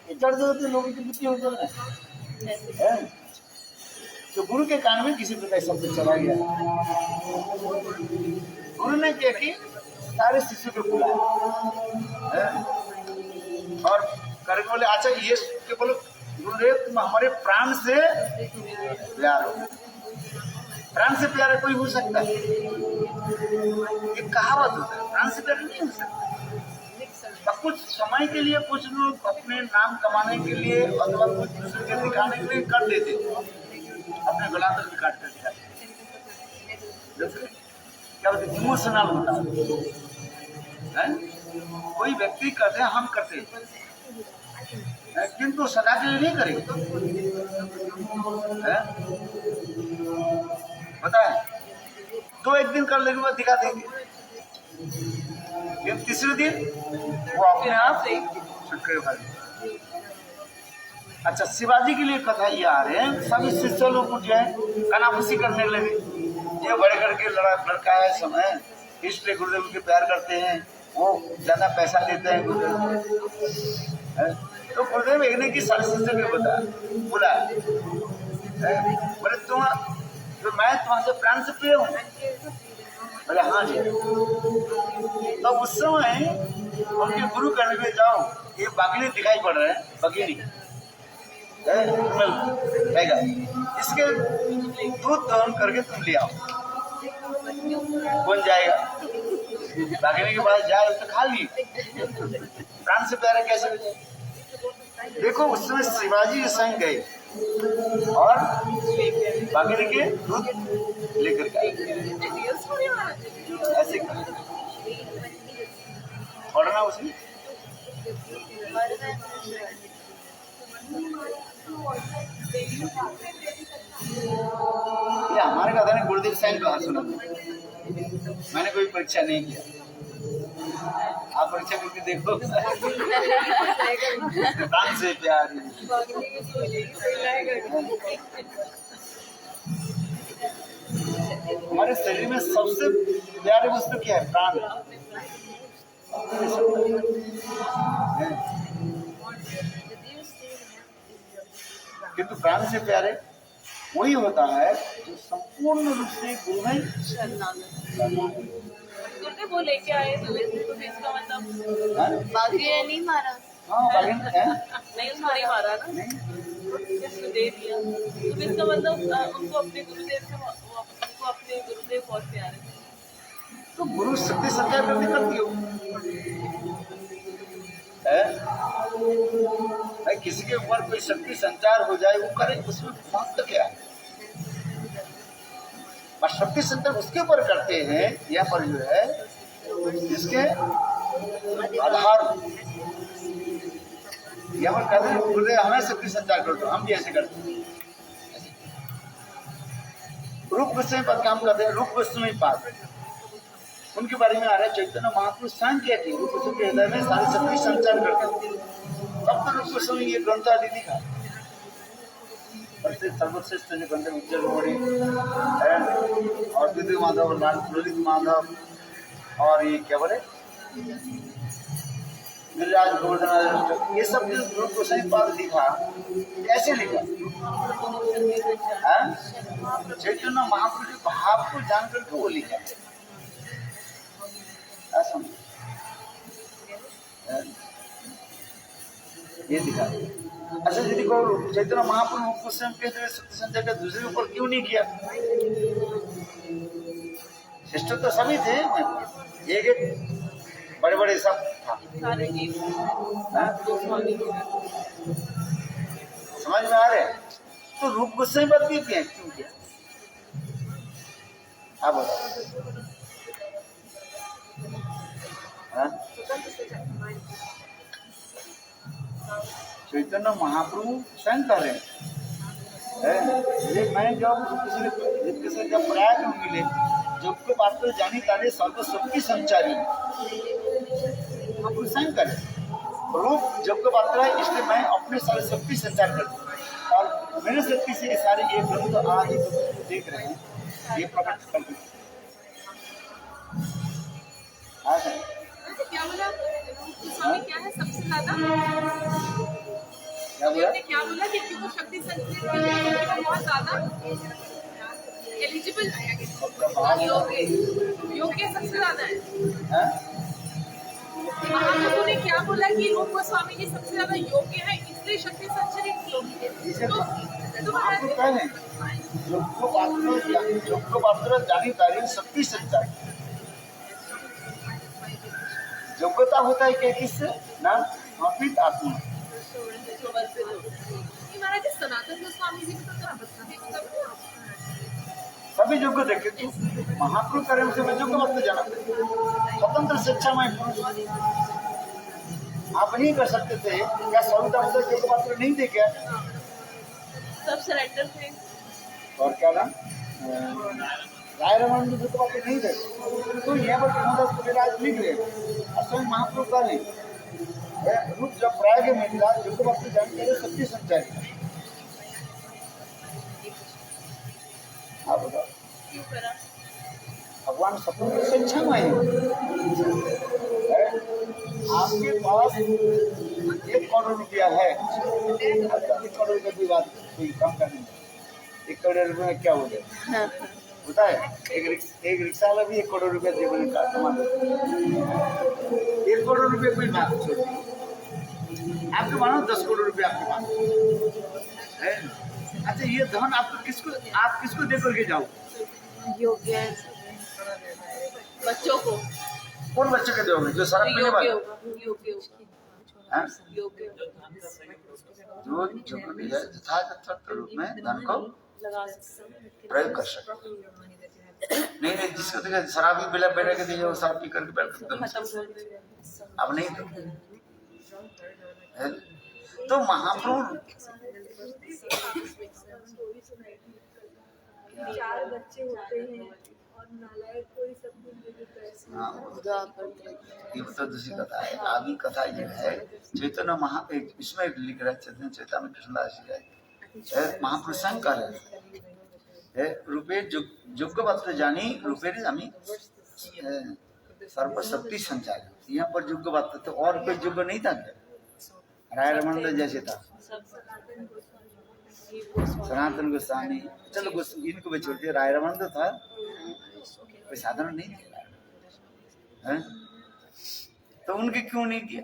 जड़ जरूरत लोगों की बुद्धि होता है। तो गुरु के कान में किसी प्रकार शब्द चला गया, गुरु ने क्या कि सारे शिष्यों को बुलाया और करके बोले, अच्छा ये के बोलो गुरुदेव तुम हमारे प्राण से प्यार हो। प्राण से प्यार कोई हो सकता है? ये कहावत होता है, प्राण से प्यार नहीं हो सकता। कुछ समय के लिए कुछ लोग अपने नाम कमाने के लिए अथवा कुछ दूसरे के दिखाने के लिए कर देते, अपने गला तक भी काट कर दिखाते, क्या बोलते इमोशनल होता है। कोई व्यक्ति कहते हैं हम करते हैं, किंतु सदा के लिए नहीं करेंगे। पता है, तो एक दिन कर लेने के बाद दिखा देंगे, तीसरे दिन वो अपने आप छुटकारे भागे। अच्छा, शिवाजी के लिए कथा ये आ रहे हैं, सभी शिष्य लोग कुछ है कनाफूसी करने लगे, ये बड़े करके लड़का है समय, इसलिए गुरुदेव के प्यार करते हैं, वो ज्यादा पैसा लेते हैं गुरुदेव। तो गुरुदेव एक ने की सारे शिष्य को बोला, बोले तुम तो मैं तुम्हारे प्राण से प्रिय हूँ। बोले हाँ जी। तो उस समय उनके गुरु कहने के जाओ, ये बागिनी दिखाई पड़ रहे हैं, बागिनी रहेगा, इसके दूध दहन करके तुम ले आओ। कौन जाएगा? बागिनी के पास जाए तो खा ली, प्राण से प्यारा कैसे हो जाए? देखो उस समय शिवाजी के संग गए और बागिनी के दूध लेकर गए, ऐसे पढ़ना उसमें। ये हमारे कथा ने गुरुदेव साईं कहा सुना, मैंने कोई परीक्षा नहीं किया। आप परीक्षा करके देखो। प्राण से प्यार है। हमारे शरीर में सबसे प्यारी वस्तु क्या है? प्राण। किंतु प्राण से प्यारे वही होता है जो संपूर्ण रूप से गुरु में गुरुदेव वो लेके आए तो इसका मतलब हाँ? बाघे नहीं मारा। हाँ, बागिन है? नहीं उसको नहीं मारा ना, उसको दे दिया। तो इसका मतलब उनको अपने गुरुदेव से उनको अपने गुरुदेव बहुत प्यारे थे। तो गुरु शक्ति संचार करने करती हो है? भाई किसी के ऊपर कोई शक्ति संचार हो जाए वो करे, उसमें महत्व क्या है? और शक्ति संचार उसके ऊपर करते हैं यहाँ पर जो है जिसके आधार यहाँ पर कहते हैं गुरुदेव हमें शक्ति संचार कर दो, हम भी ऐसे करते हैं। रूप गोस्वामी पर काम करते हैं, रूप गोस्वामी पाद उनके बारे में आ रहा है चैतन्य महापुरुष स्वयं क्या थी, रूप गोस्वामी के हृदय में सारी शक्ति संचार करते हैं। तब तो रूप गोस्वामी ये ग्रंथ आदि लिखा सर्वश्रेष्ठ जो ग्रंथ उज्जवल मोड़ी और द्वितीय माधव ललित माधव और ये क्या बोले गिरिराज गोवर्धन, ये सब जो रूप गोस्वामी पाद लिखा कैसे लिखा? चैतन्य महापुरुष के भाव को जान करके वो लिखा। ये दिखा। अच्छा यदि को चैतन्य महाप्रभु को स्वयं कहते हुए शक्ति संचार का दूसरे ऊपर क्यों नहीं किया? श्रेष्ठ तो सभी थे, एक एक बड़े बड़े सब था। समझ में आ रहे? तो रूप गोस्वामी बात क्यों किया? क्यों किया? आप बताओ। चैतन्य महाप्रभु स्वयं कर रहे हैं। मैं जब प्रयाग में मिले जब को बात तो जानी ताले सर्वशक्ति संचारी महाप्रभु स्वयं करे रूप जब को बात है, इसलिए मैं अपने सारे शक्ति संचार करती हूँ और मेरे शक्ति से ये सारे ये ग्रंथ आज देख रहे हैं, ये प्रकट करते हैं। क्या बोला स्वामी? क्या है सबसे ज्यादा? क्या बोला? क्या बोला कि क्योंकि शक्ति संचार के लिए बहुत ज्यादा एलिजिबल योग्य सबसे ज्यादा है। महाप्रभु ने क्या बोला कि रूप गोस्वामी जी सबसे ज्यादा योग्य है, इसलिए शक्ति संचारित जो पात्र जानी तारी शक्ति संचार योग्यता होता है क्या? किससे? ना अपित आत्मा। महाराज सनातन गोस्वामी जी सभी योग्य देखे तो महाप्रभु करे उसे मैं योग्य वक्त जाना स्वतंत्र शिक्षामय पुरुष आप नहीं कर सकते थे क्या? सविता मुझे योग्य पात्र नहीं थे क्या? सब सरेंडर थे। और क्या नाम राय रमन योग्य पात्र नहीं थे, तो यहाँ पर कृष्णदास कविराज लिख रहे और स्वयं महाप्रभु का नहीं रूप जब प्रयाग में मिला योग्य पात्र जानकारी शक्ति संचारी। आप बताओ क्यों करा? भगवान स्वतंत्र शिक्षामय है। आपके पास 1 करोड़ रुपया है, 1 करोड़ रुपये की बात कोई कम करनी है। 1 करोड़ रुपये में क्या हो गया होता है? एक रिक्शा वाला भी 1 करोड़ रुपया जीवन का कमा 1 करोड़ रुपये कोई बात छोटी। आपके मानो 10 करोड़ रुपया आपके पास है। अच्छा ये धन आप किसको दे करके जाओ? योग्य बच्चों को। कौन बच्चे के दोगे? जो शराब पीने वाले जो यथार्थ रूप में धन को प्रयोग कर सकते। नहीं जिसको देखा शराबी बिला बैठे के दिए वो शराब पी करके बैठ अब नहीं तो महाप्रभु 4 बच्चे होते हैं और हाँ, ये तो दूसरी कथा है। आगे कथा ये है, चैतन्य महा इसमें लिख रहा है, चैतन्य चैतन्य कृष्णदास जी है, महापुरुष शंकर है, रूपे जुग्गवत्र जानी रूपे हमी सर्व शक्ति संचार। यहाँ पर जुग्गवत्र तो और कोई युग नहीं था क्या? राय रमन जैसे था सनातन गोस्वामी, चलो इनको भी छोड़ते, राय रमन था कोई साधारण नहीं था, तो उनके क्यों नहीं किया?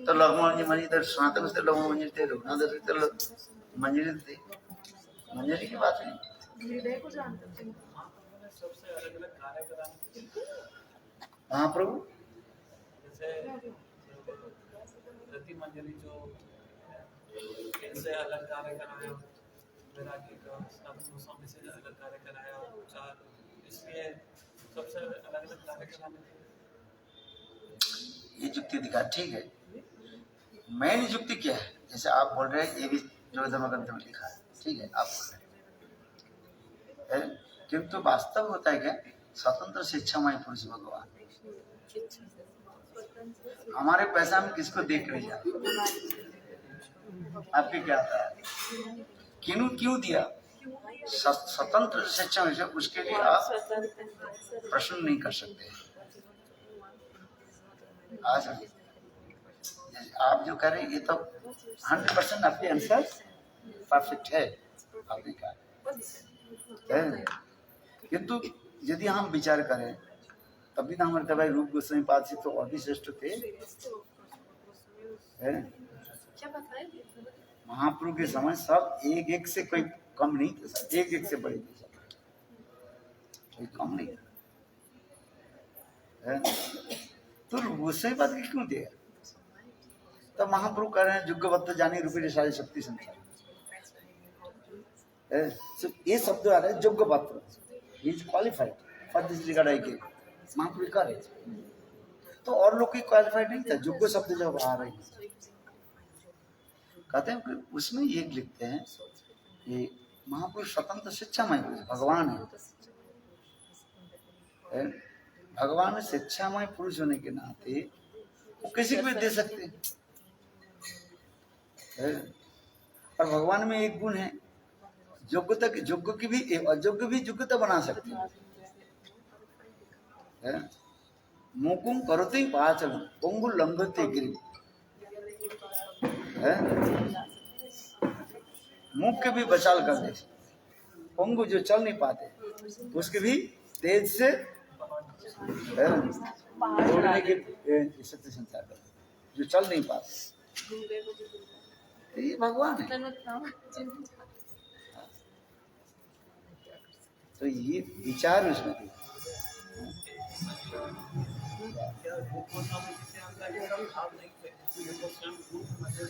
तो लघु मंजरी थे, सनातन से लघु मंजरी थे, रघुनाथ से तो मंजरी थे, मंजरी की बात नहीं। हाँ प्रभु, मंजरी जो इनसे अलग कार्य कराया, वैरागी का गोस्वामी से अलग कार्य कराया, चार, इसलिए सबसे अलग अलग कार्य कराने ये युक्ति दिखा, ठीक है। मेन युक्ति क्या है? जैसे आप बोल रहे हैं, ये भी जो धर्म ग्रंथ में लिखा है, ठीक है, आप बोल रहे हैं, किंतु वास्तव होता है क्या? स्वतंत्र शिक्षामय पुरुष भगवान हमारे पैसा में किसको देख रही है? आपके क्या आता है? क्यों दिया? स्वतंत्र शिक्षा उसके लिए आप प्रश्न नहीं कर सकते। आज आप जो कह रहे हैं ये तो 100% आपके आंसर परफेक्ट है, आपने कहा, किंतु यदि हम विचार करें तभी तो हमारे भाई रूप गोस्वामी पाद से तो और भी श्रेष्ठ थे, महाप्रभु के समय सब एक एक से कोई कम नहीं थे, सब एक एक से बड़े थे, कोई कम नहीं है। तो रूप गोस्वामी पाद के क्यों दिया? तब महाप्रभु कह रहे हैं जुग्गवत्त जानी रूपी सारी शक्ति संसार, ये शब्द आ रहा है जुग्गवत्त, he is qualified for this regard आई के महाप्रभु कह रहे थे, तो और लोग की क्वालिफाइड नहीं था। जुग्ग शब्द जब आ रहे हैं कहते हैं कि उसमें ये लिखते हैं कि महापुरुष स्वतंत्र शिक्षामय भगवान है, भगवान शिक्षामय पुरुष होने के नाते वो किसी को भी दे सकते हैं। और भगवान में एक गुण है, योग्यता, योग्य की भी अयोग्य भी योग्यता बना सकते हैं। मुकुम करोते पाचन पंगु लंघते गिरि, मुख के भी बचाल कर दे, पंगु जो चल नहीं पाते उसके भी तेज से दौड़ने के शक्ति संचार कर, जो चल नहीं पाते, ये भगवान है। तो ये विचार उसमें भी,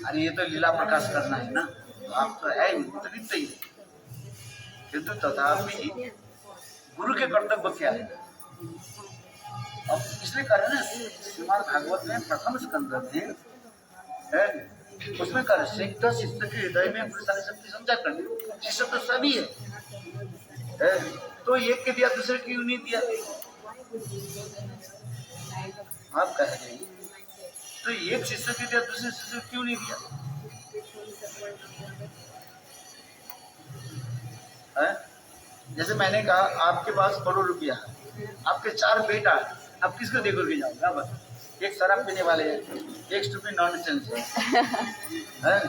अरे ये तो लीला प्रकाश करना है ना, आप तो है तो लिखते ही, किंतु तथापि गुरु के कर्तव्य क्या है? अब इसलिए कर रहे ना, श्रीमद् भागवत में प्रथम स्कंद में उसमें कर शिष्य के हृदय में सारी शक्ति संचार करनी, शिष्य तो सभी है, तो एक के दिया दूसरे क्यों नहीं दिया? आप कह रहे हैं तो एक शिष्य के दिया दूसरे शिष्य क्यों नहीं दिया? है? जैसे मैंने कहा आपके पास करोड़ रुपया है, आपके 4 बेटा है, आप किसको दे करके जाओगे? बस एक शराब पीने वाले हैं, एक स्टूपिड नॉनसेंस है,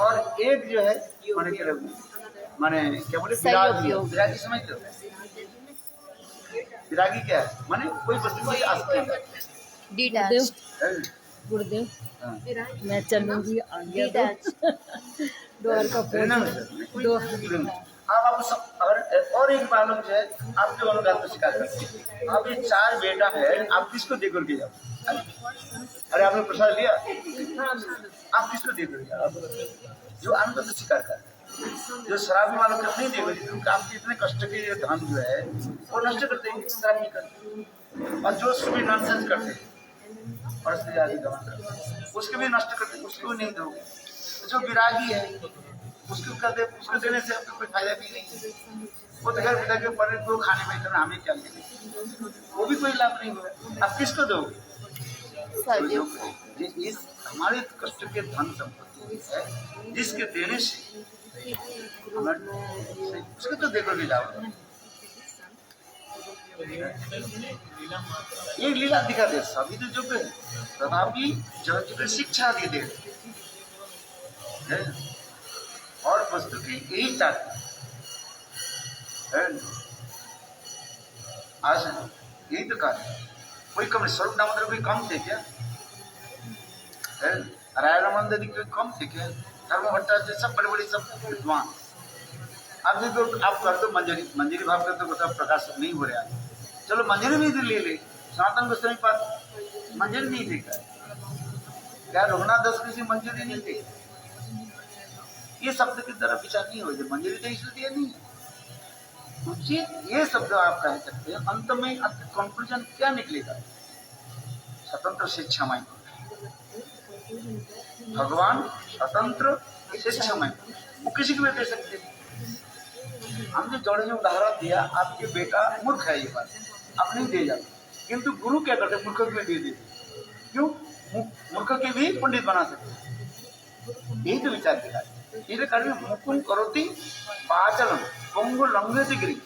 और एक जो है माने क्या बोले विरागी, समझते हो? विरागी क्या है? माने कोई वस्तु को आस्ते गुरुदेव, मैं चलूंगी आगे द्वार का दो। आप और एक मालूम है आपके अनुगात को शिकार करते हैं। अब ये 4 बेटा है, आप किसको दे करके जाओ? अरे आपने प्रसाद लिया, आप किसको दे करके जाओ? जो अनुगत शिकार कर, जो शराबी वालों को नहीं देगा, क्योंकि आपके इतने कष्ट के धन जो है वो नष्ट करते हैं, शराब नहीं करते, और जो उसमें नॉनसेंस करते हैं और उसके आदि गमन करते हैं उसके भी नष्ट करते हैं, उसको नहीं दोगे। जो विरागी है उसको देने से आपको कोई फायदा भी नहीं है। वो तो घर पिता के पनीर को खाने में करना हमें क्या लेंगे, वो भी कोई लाभ नहीं हुआ। आप किसको दोगे? तो जो इस हमारे कष्ट के धन संपत्ति है जिसके देने से हमारे उसको तो देखो लीला होगा। ये लीला दिखा दे सभी तो जो है तथापि जो शिक्षा दे दे और वस्तु की यही चाहती है। आज यही तो कहा कोई कम स्वरूप दामोदर कोई कम थे क्या? रायरामानंद यदि कोई कम थे क्या? धर्म भट्टाचार्य सब बड़े बड़े सब विद्वान। अब देखो आप कर दो मंजरी भाव कर दो प्रकाश नहीं हो रहा है, चलो मंजरी भी ले ले। सनातन गोस्वामी पास मंजरी नहीं देखा, क्या रघुनाथ दास किसी मंजरी नहीं थे? ये शब्द की तरफ विचार नहीं हो जाए, मंजरी तो इसलिए नहीं है उचित। ये शब्द आप कह सकते हैं, अंत में कंक्लूजन क्या निकलेगा? स्वतंत्र शिक्षामय भगवान स्वतंत्र शिक्षामय, वो किसी को भी दे सकते हैं। हमने जोड़े जो उदाहरण दिया, आपके बेटा मूर्ख है ये बात आप नहीं दे जाते, किंतु गुरु क्या करते? मूर्ख को दे देते। क्यों? मूर्ख के भी पंडित बना सकते। यही तो विचार दिया ये कार्य मुकुम करोति पाचलम पंगु लंघयति गिरि।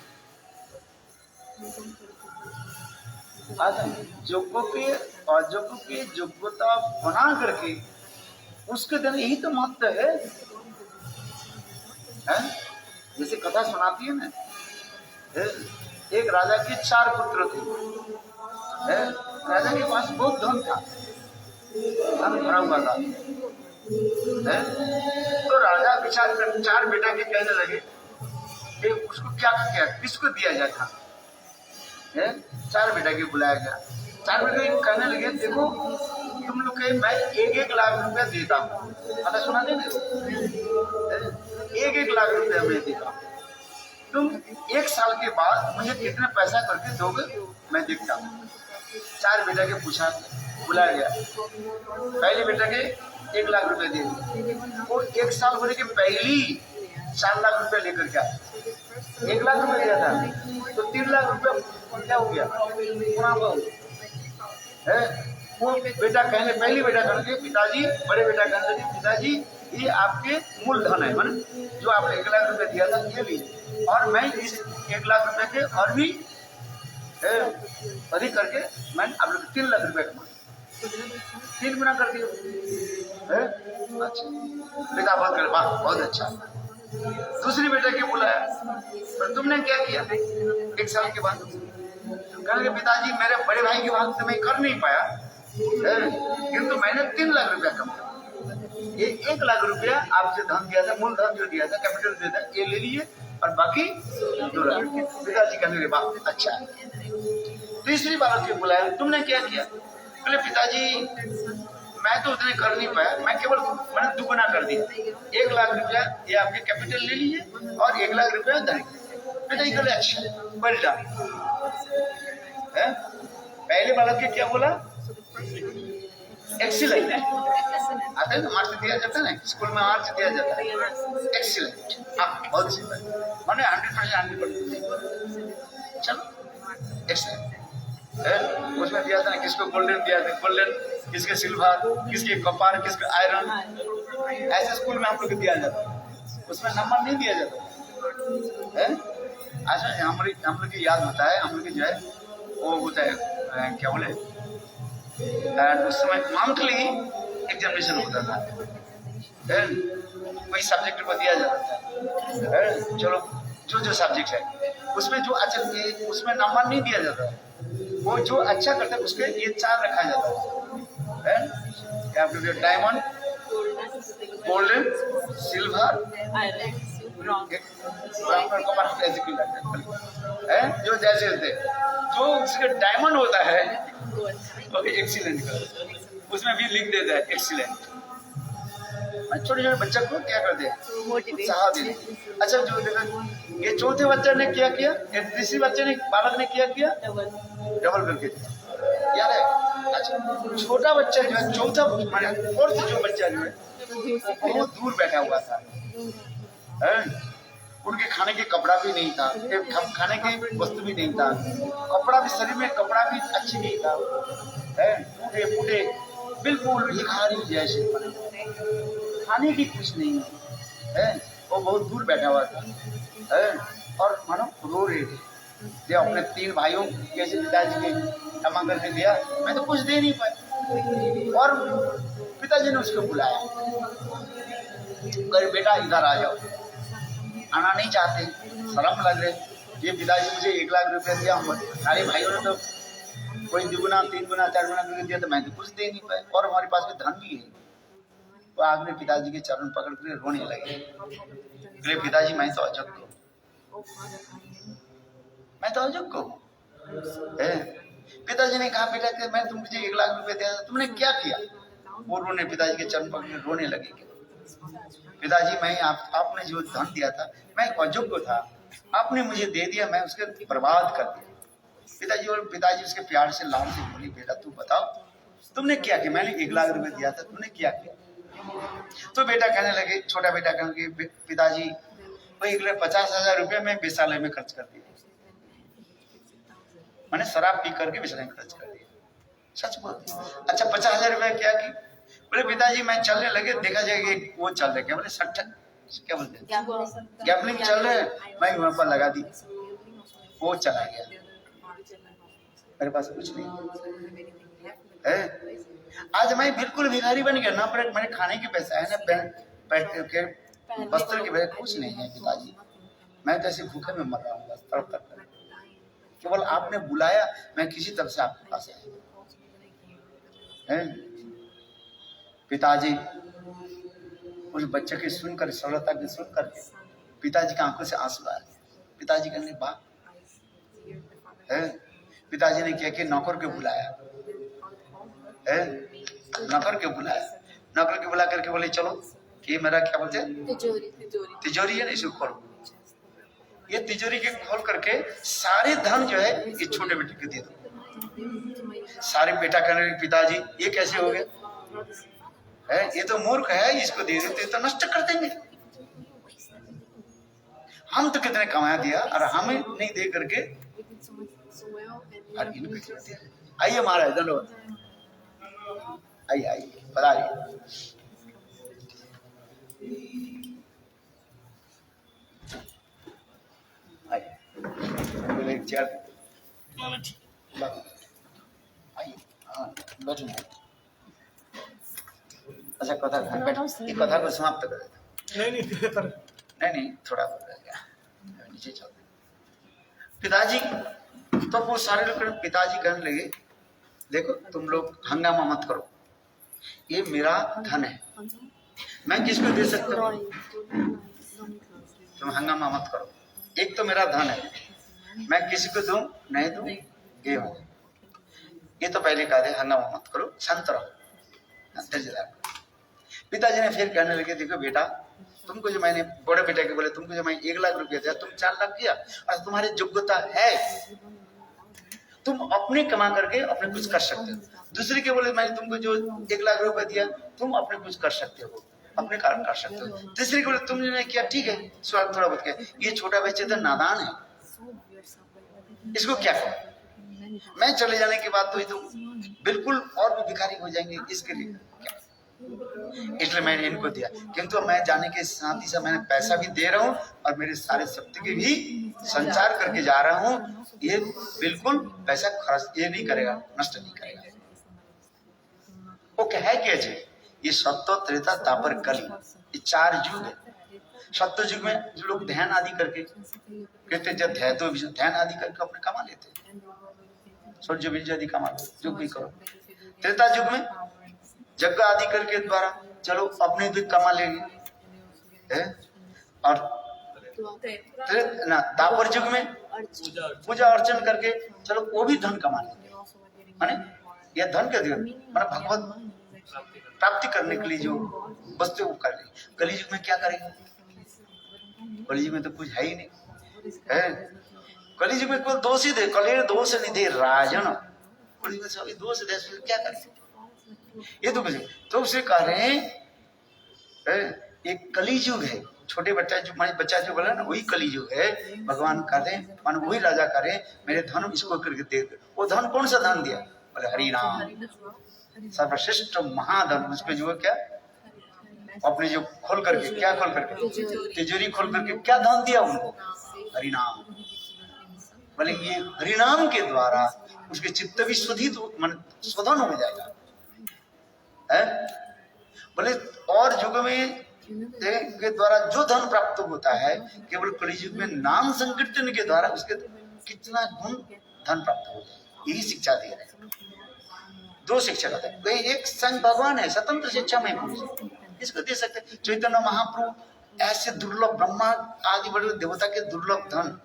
योग्यों के अयोग्यों के योग्यता बना करके उसके दिन यही तो महत्व है? जैसे कथा सुनाती है ना, एक राजा के 4 पुत्र थे। राजा के पास बहुत धन था, धन भरा हुआ था। तो राजा विचार कर 4 बेटा के कहने लगे कि उसको क्या किसको दिया जाए था। 4 बेटा के बुलाया गया। 4 बेटे कहने लगे देखो तुम लोग के मैं 1-1 लाख रुपया देता हूँ। पता सुना दे 1-1 लाख रुपया मैं देता हूँ, तुम 1 साल के बाद मुझे कितने पैसा करके दोगे मैं देखता हूँ। 4 बेटा के पूछा, बुलाया गया। पहले बेटा के 1 लाख रुपए दे दिए, वो 1 साल होने के पहली 4 लाख रुपए लेकर के आया। 1 लाख रुपए दिया था तो 3 लाख रुपए क्या हो गया? वो बेटा कहने पहली बेटा कहने लगे पिताजी, बड़े बेटा कहने लगे पिताजी ये आपके मूलधन है, माने जो आपने 1 लाख रुपए दिया था ये लीजिए, और मैं इस 1 लाख रुपए के और भी अधिक करके मैं आप लोग 3 लाख रुपए कमा 3 गुना कर दिया। अच्छा बेटा बात कर, वाह बहुत अच्छा। दूसरी बेटे के बुलाया, पर तुमने क्या किया? 1 साल के बाद कहने पिताजी मेरे बड़े भाई की बात तो मैं कर नहीं पाया, किंतु मैंने 3 लाख रुपया कमाया। ये 1 लाख रुपया आपसे धन दिया था, मूल धन जो दिया था, कैपिटल दिया था, ये ले लिए और बाकी 2 लाख। पिताजी कहने लगे वाह अच्छा। तीसरी बार के बुलाया, तुमने क्या किया? बोले पिताजी मैं तो उतने कर नहीं पाया, मैं केवल मैंने 2 गुना कर दिया। 1 लाख रुपया ये आपके कैपिटल ले लीजिए और 1 लाख रुपया धन। पिताजी कहले अच्छा वेल डन। पहले बालक के क्या बोला? एक्सीलेंट। आता है ना, मार्क्स दिया जाता है ना, स्कूल में मार्क्स दिया जाता है एक्सीलेंट। हाँ बहुत सी बात, मैंने 100% चलो एक्सीलेंट। उसमें दिया था ना, किसको गोल्डन दिया था, गोल्डन, किसके सिल्वर, किसके कॉपर, किसके आयरन, ऐसे स्कूल में हम लोग को दिया जाता है, उसमें नंबर नहीं दिया जाता है। अच्छा हम लोग की याद होता है, हम लोग की जो है वो होता है क्या बोले, उस समय मंथली एग्जामिनेशन होता था, कोई सब्जेक्ट को दिया जाता था। चलो जो सब्जेक्ट है उसमें जो अच्छा, उसमें नंबर नहीं दिया जाता, वो जो अच्छा करता है उसके ये 4 रखा जाता है, क्या बोलते, डायमंड, गोल्डन, सिल्वर, जो जैसे होते, जो उसके डायमंड होता है एक्सीलेंट का, उसमें भी लिख देता है एक्सीलेंट। छोटे छोटे बच्चे को क्या कर दे, उत्साह दे। अच्छा जो देखो ये चौथे बच्चे ने क्या किया, तीसरी बच्चे ने बालक ने क्या किया, डबल करके याद है। अच्छा छोटा बच्चा जो है, चौथा माने फोर्थ जो बच्चा जो है वो बहुत दूर बैठा हुआ था, हैं? उनके खाने के कपड़ा भी नहीं था, खाने की वस्तु भी नहीं था, कपड़ा भी, शरीर में कपड़ा भी अच्छी नहीं था, टूटे फूटे बिल्कुल भिखारी जैसे बने, खाने की कुछ नहीं है। वो बहुत दूर बैठा हुआ था है? और मानो रो रहे थे। जो अपने 3 भाइयों कैसे पिताजी के क्षमा करके दिया, मैं तो कुछ दे नहीं पाया। और पिताजी ने उसको बुलाया, अरे बेटा इधर आ जाओ। आना नहीं चाहते, शर्म लग रहे। ये पिताजी मुझे 1 लाख रुपया दिया, सारे भाइयों ने तो कोई 2 गुना 3 गुना 4 गुना करके दिया, तो मैं तो कुछ दे नहीं पाया, और हमारे पास में धन भी है। तो आपने पिताजी के चरण पकड़ कर रोने लगे। बोले पिताजी मैं तो अयोग्य हूँ, मैं तो अयोग्य हूँ। पिताजी ने कहा बेटा कि मैं तुमको 1 लाख रुपया दिया, तुमने क्या किया? वो रोने, पिताजी के चरण पकड़ कर रोने लगे। पिताजी मैं आपने जो धन दिया था, मैं अयोग्य था, आपने मुझे दे दिया, मैं उसके बर्बाद कर दिया। पिताजी उसके प्यार से लाड से बोली बेटा तू बताओ तुमने क्या किया? मैंने 1 लाख रुपए दिया था, तुमने क्या किया? तो बेटा कहने लगे, छोटा बेटा कहने लगे पिताजी वो 1,50,000 रुपये मैं वेश्यालय में खर्च कर दिया, मैंने शराब पी करके वेश्यालय में खर्च कर दिया। सच बोलते? अच्छा 50,000 रुपये क्या की? बोले पिताजी मैं चलने लगे, देखा जाएगा वो चल रहे, क्या बोले सट्टा, क्या बोलते हैं गैम्बलिंग चल रहे हैं, मैं वहां पर लगा दी, वो चला गया, मेरे पास कुछ नहीं है। आज मैं बिल्कुल भिखारी बन गया, ना पर मैंने खाने के पैसा है, ना वस्त्र के पैसे, कुछ नहीं है पिताजी, मैं तो ऐसे भूखे में मर रहा हूँ बस तड़प तक। केवल आपने बुलाया, मैं किसी तरह से आपके पास आया। पिताजी उस बच्चे की सुनकर, सरलता की सुनकर पिताजी की आंखों से आंसू आए। पिताजी कहने बाप है। पिताजी ने क्या किया, नौकर के बुलाया है, नौकर के बुला करके बोले चलो कि मेरा क्या बोलते हैं तिजोरी है ना, इसे खोलो। ये तिजोरी के खोल करके सारे धन जो है ये छोटे बेटे को दे दो। सारे बेटा कहने लगे पिताजी ये कैसे हो गया है, ये तो मूर्ख है, इसको दे देते तो नष्ट कर देंगे, हम तो कितने कमा दिया और हमें नहीं दे करके और इनको क्यों दिया। आइए महाराज धन्यवाद, आइए बताइए। आइए चेयर आइए, हाँ बैठो। अच्छा कथा कथा को समाप्त कर देता। नहीं थोड़ा बहुत रह गया, नीचे चलते। पिताजी तो वो सारे लोग पिताजी कहने लगे देखो तुम लोग हंगामा मत करो, ये मेरा धन है, मैं किसको दे सकता हूँ, तुम हंगामा मत करो, एक तो मेरा धन है, मैं किसी को दूं नहीं दूं ये तो पहले कहा दे, हंगामा मत करो, शांत रहो, धैर्यधार। पिताजी ने फिर कहने लगे देखो बेटा तुमको जो मैंने, बड़े बेटे के बोले तुमको जो मैं 1 लाख रुपया दिया, तुम 4 लाख किया, और तुम्हारी योग्यता है, तुम अपने कमा करके अपने कुछ कर सकते हो। दूसरे के बोले मैं तुमको जो 1 लाख रुपया दिया, तुम अपने कुछ कर सकते हो, अपने कारण कर सकते हो। तीसरे के बोले तुमने किया ठीक है, स्वागत थोड़ा बहुत किया, ये छोटा बच्चे तो नादान है, इसको क्या करो, मैं चले जाने के बाद तो ये तो बिल्कुल और भी भिखारी हो जाएंगे, इसके लिए इसलिए मैंने इनको दिया। किंतु मैं जाने के साथ ही साथ मैंने पैसा भी दे रहा हूँ और मेरे सारे शक्ति के भी संचार करके जा रहा हूँ, ये बिल्कुल पैसा खर्च ये नहीं करेगा, नष्ट नहीं करेगा। वो क्या है कैसे, ये सत्य त्रेता द्वापर कली, ये 4 युग है। सत्य युग में जो लोग ध्यान आदि करके कहते जब ध्यान आदि करके अपने कमा लेते, सूर्य बीज आदि कमा लो, जो भी करो। त्रेता युग में यज्ञ आदि करके द्वारा चलो अपने भी कमा लेंगे है? और दापर युग में पूजा अर्चन करके चलो वो भी धन कमा लेंगे, माने यह धन के माने भगवत प्राप्ति करने के लिए जो वस्तु वो कर लेंगे। कलयुग में क्या करेंगे, कलयुग में तो कुछ है ही नहीं है, कलयुग में कोई दोष ही दे, कले दोष नहीं दे राजन, कलयुग में सभी दोष दे, क्या करेंगे ये तो मुझे तो उसे कह रहे हैं एक कलियुग है। छोटे बच्चा जो बोला ना, वही कलियुग है। भगवान कहते हैं मन वही राजा करे, मेरे धन इसको करके दे दे। वो धन कौन सा धन दिया? बोले हरि नाम, सर्वश्रेष्ठ महाधन। उसमें जो है क्या, अपने जो खोल करके, क्या खोल करके, तिजोरी खोल करके क्या धन दिया उनको? हरि नाम। बोले ये हरि नाम के द्वारा उसके चित्त भी शुद्धित मन शोधन हो जाएगा है। बोले और युग में के द्वारा जो धन प्राप्त होता है, केवल कलियुग में नाम संकीर्तन के द्वारा उसके कितना गुण धन प्राप्त हो जाए, यही शिक्षा दे रहे हैं। दो शिक्षा होता है, कोई एक स्वयं भगवान है, स्वतंत्र शिक्षा में पुरुष, इसको दे सकते। चैतन्य महाप्रभु ऐसे दुर्लभ, ब्रह्मा आदि बड़े देवता के दुर्लभ धन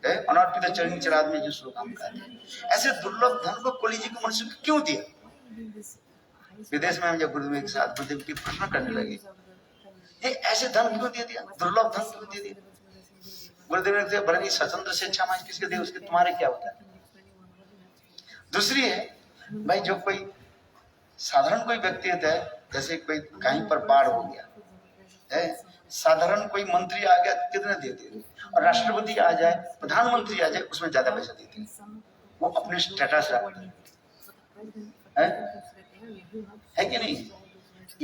है, अनर्पित चरणी चराद में जो श्लोक हम कहते हैं, ऐसे दुर्लभ धन को कलियुग के मनुष्य को क्यों दिया? विदेश में हम जब गुरुदेव के साथ गुरुदेव की प्रश्न करने लगे, ये ऐसे धन क्यों दे दिया, दुर्लभ धन क्यों दे दिया? गुरुदेव ने बड़ी स्वतंत्र शिक्षा में किसके दे, उसके तुम्हारे क्या होता है? दूसरी है भाई, जो कोई साधारण कोई व्यक्ति होता है, जैसे कोई कहीं पर बाढ़ हो गया है, साधारण कोई मंत्री आ गया कितने देते हैं, और राष्ट्रपति आ जाए, प्रधानमंत्री आ जाए, उसमें ज्यादा पैसा देते हैं। वो अपने स्टेटस रखते हैं, है कि नहीं?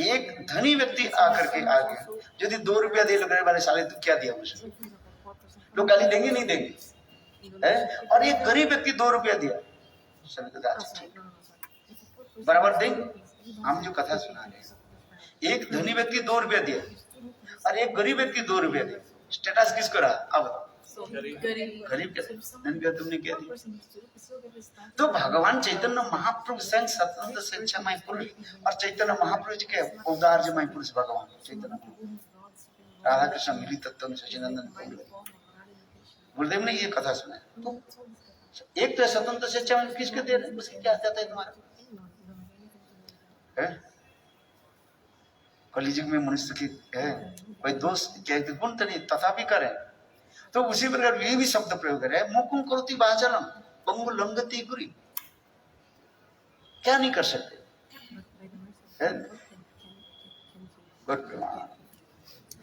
एक धनी व्यक्ति आकर के आ गया, यदि 2 रुपया दे लोग वाले साले तू क्या दिया मुझे, लोग गाली देंगे नहीं देंगे है? और एक गरीब व्यक्ति 2 रुपया दिया, बराबर देंगे? हम जो कथा सुना रहे हैं, एक धनी व्यक्ति 2 रुपया दिया और एक गरीब व्यक्ति 2 रुपया दिया, स्टेटस किसको रहा? अब गरीब क्या तुमने क्या दिया? तो भगवान चैतन्य महाप्रभु स्वयं स्वतंत्र शिक्षामय पुरुष, और चैतन्य महाप्रभु के औदार्यमय पुरुष भगवान चैतन्य, राधा कृष्ण मिली तत्व सचिदानंद गुरुदेव ने ये कथा सुना। तो एक तो स्वतंत्र शिक्षा में किसके दे रहे, उसे क्या कहता है तुम्हारा? कलियुग में मनुष्य की है कोई दोष क्या गुण तो नहीं, तथापि करें। तो उसी प्रकार ये भी शब्द प्रयोग करे, मुकुम करोति वाचालम पंगु लंघति गुरी, क्या नहीं कर सकते है?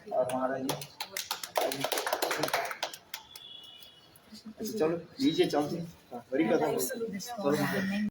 और महाराज जी चलो नीचे चलते, बड़ी कथा।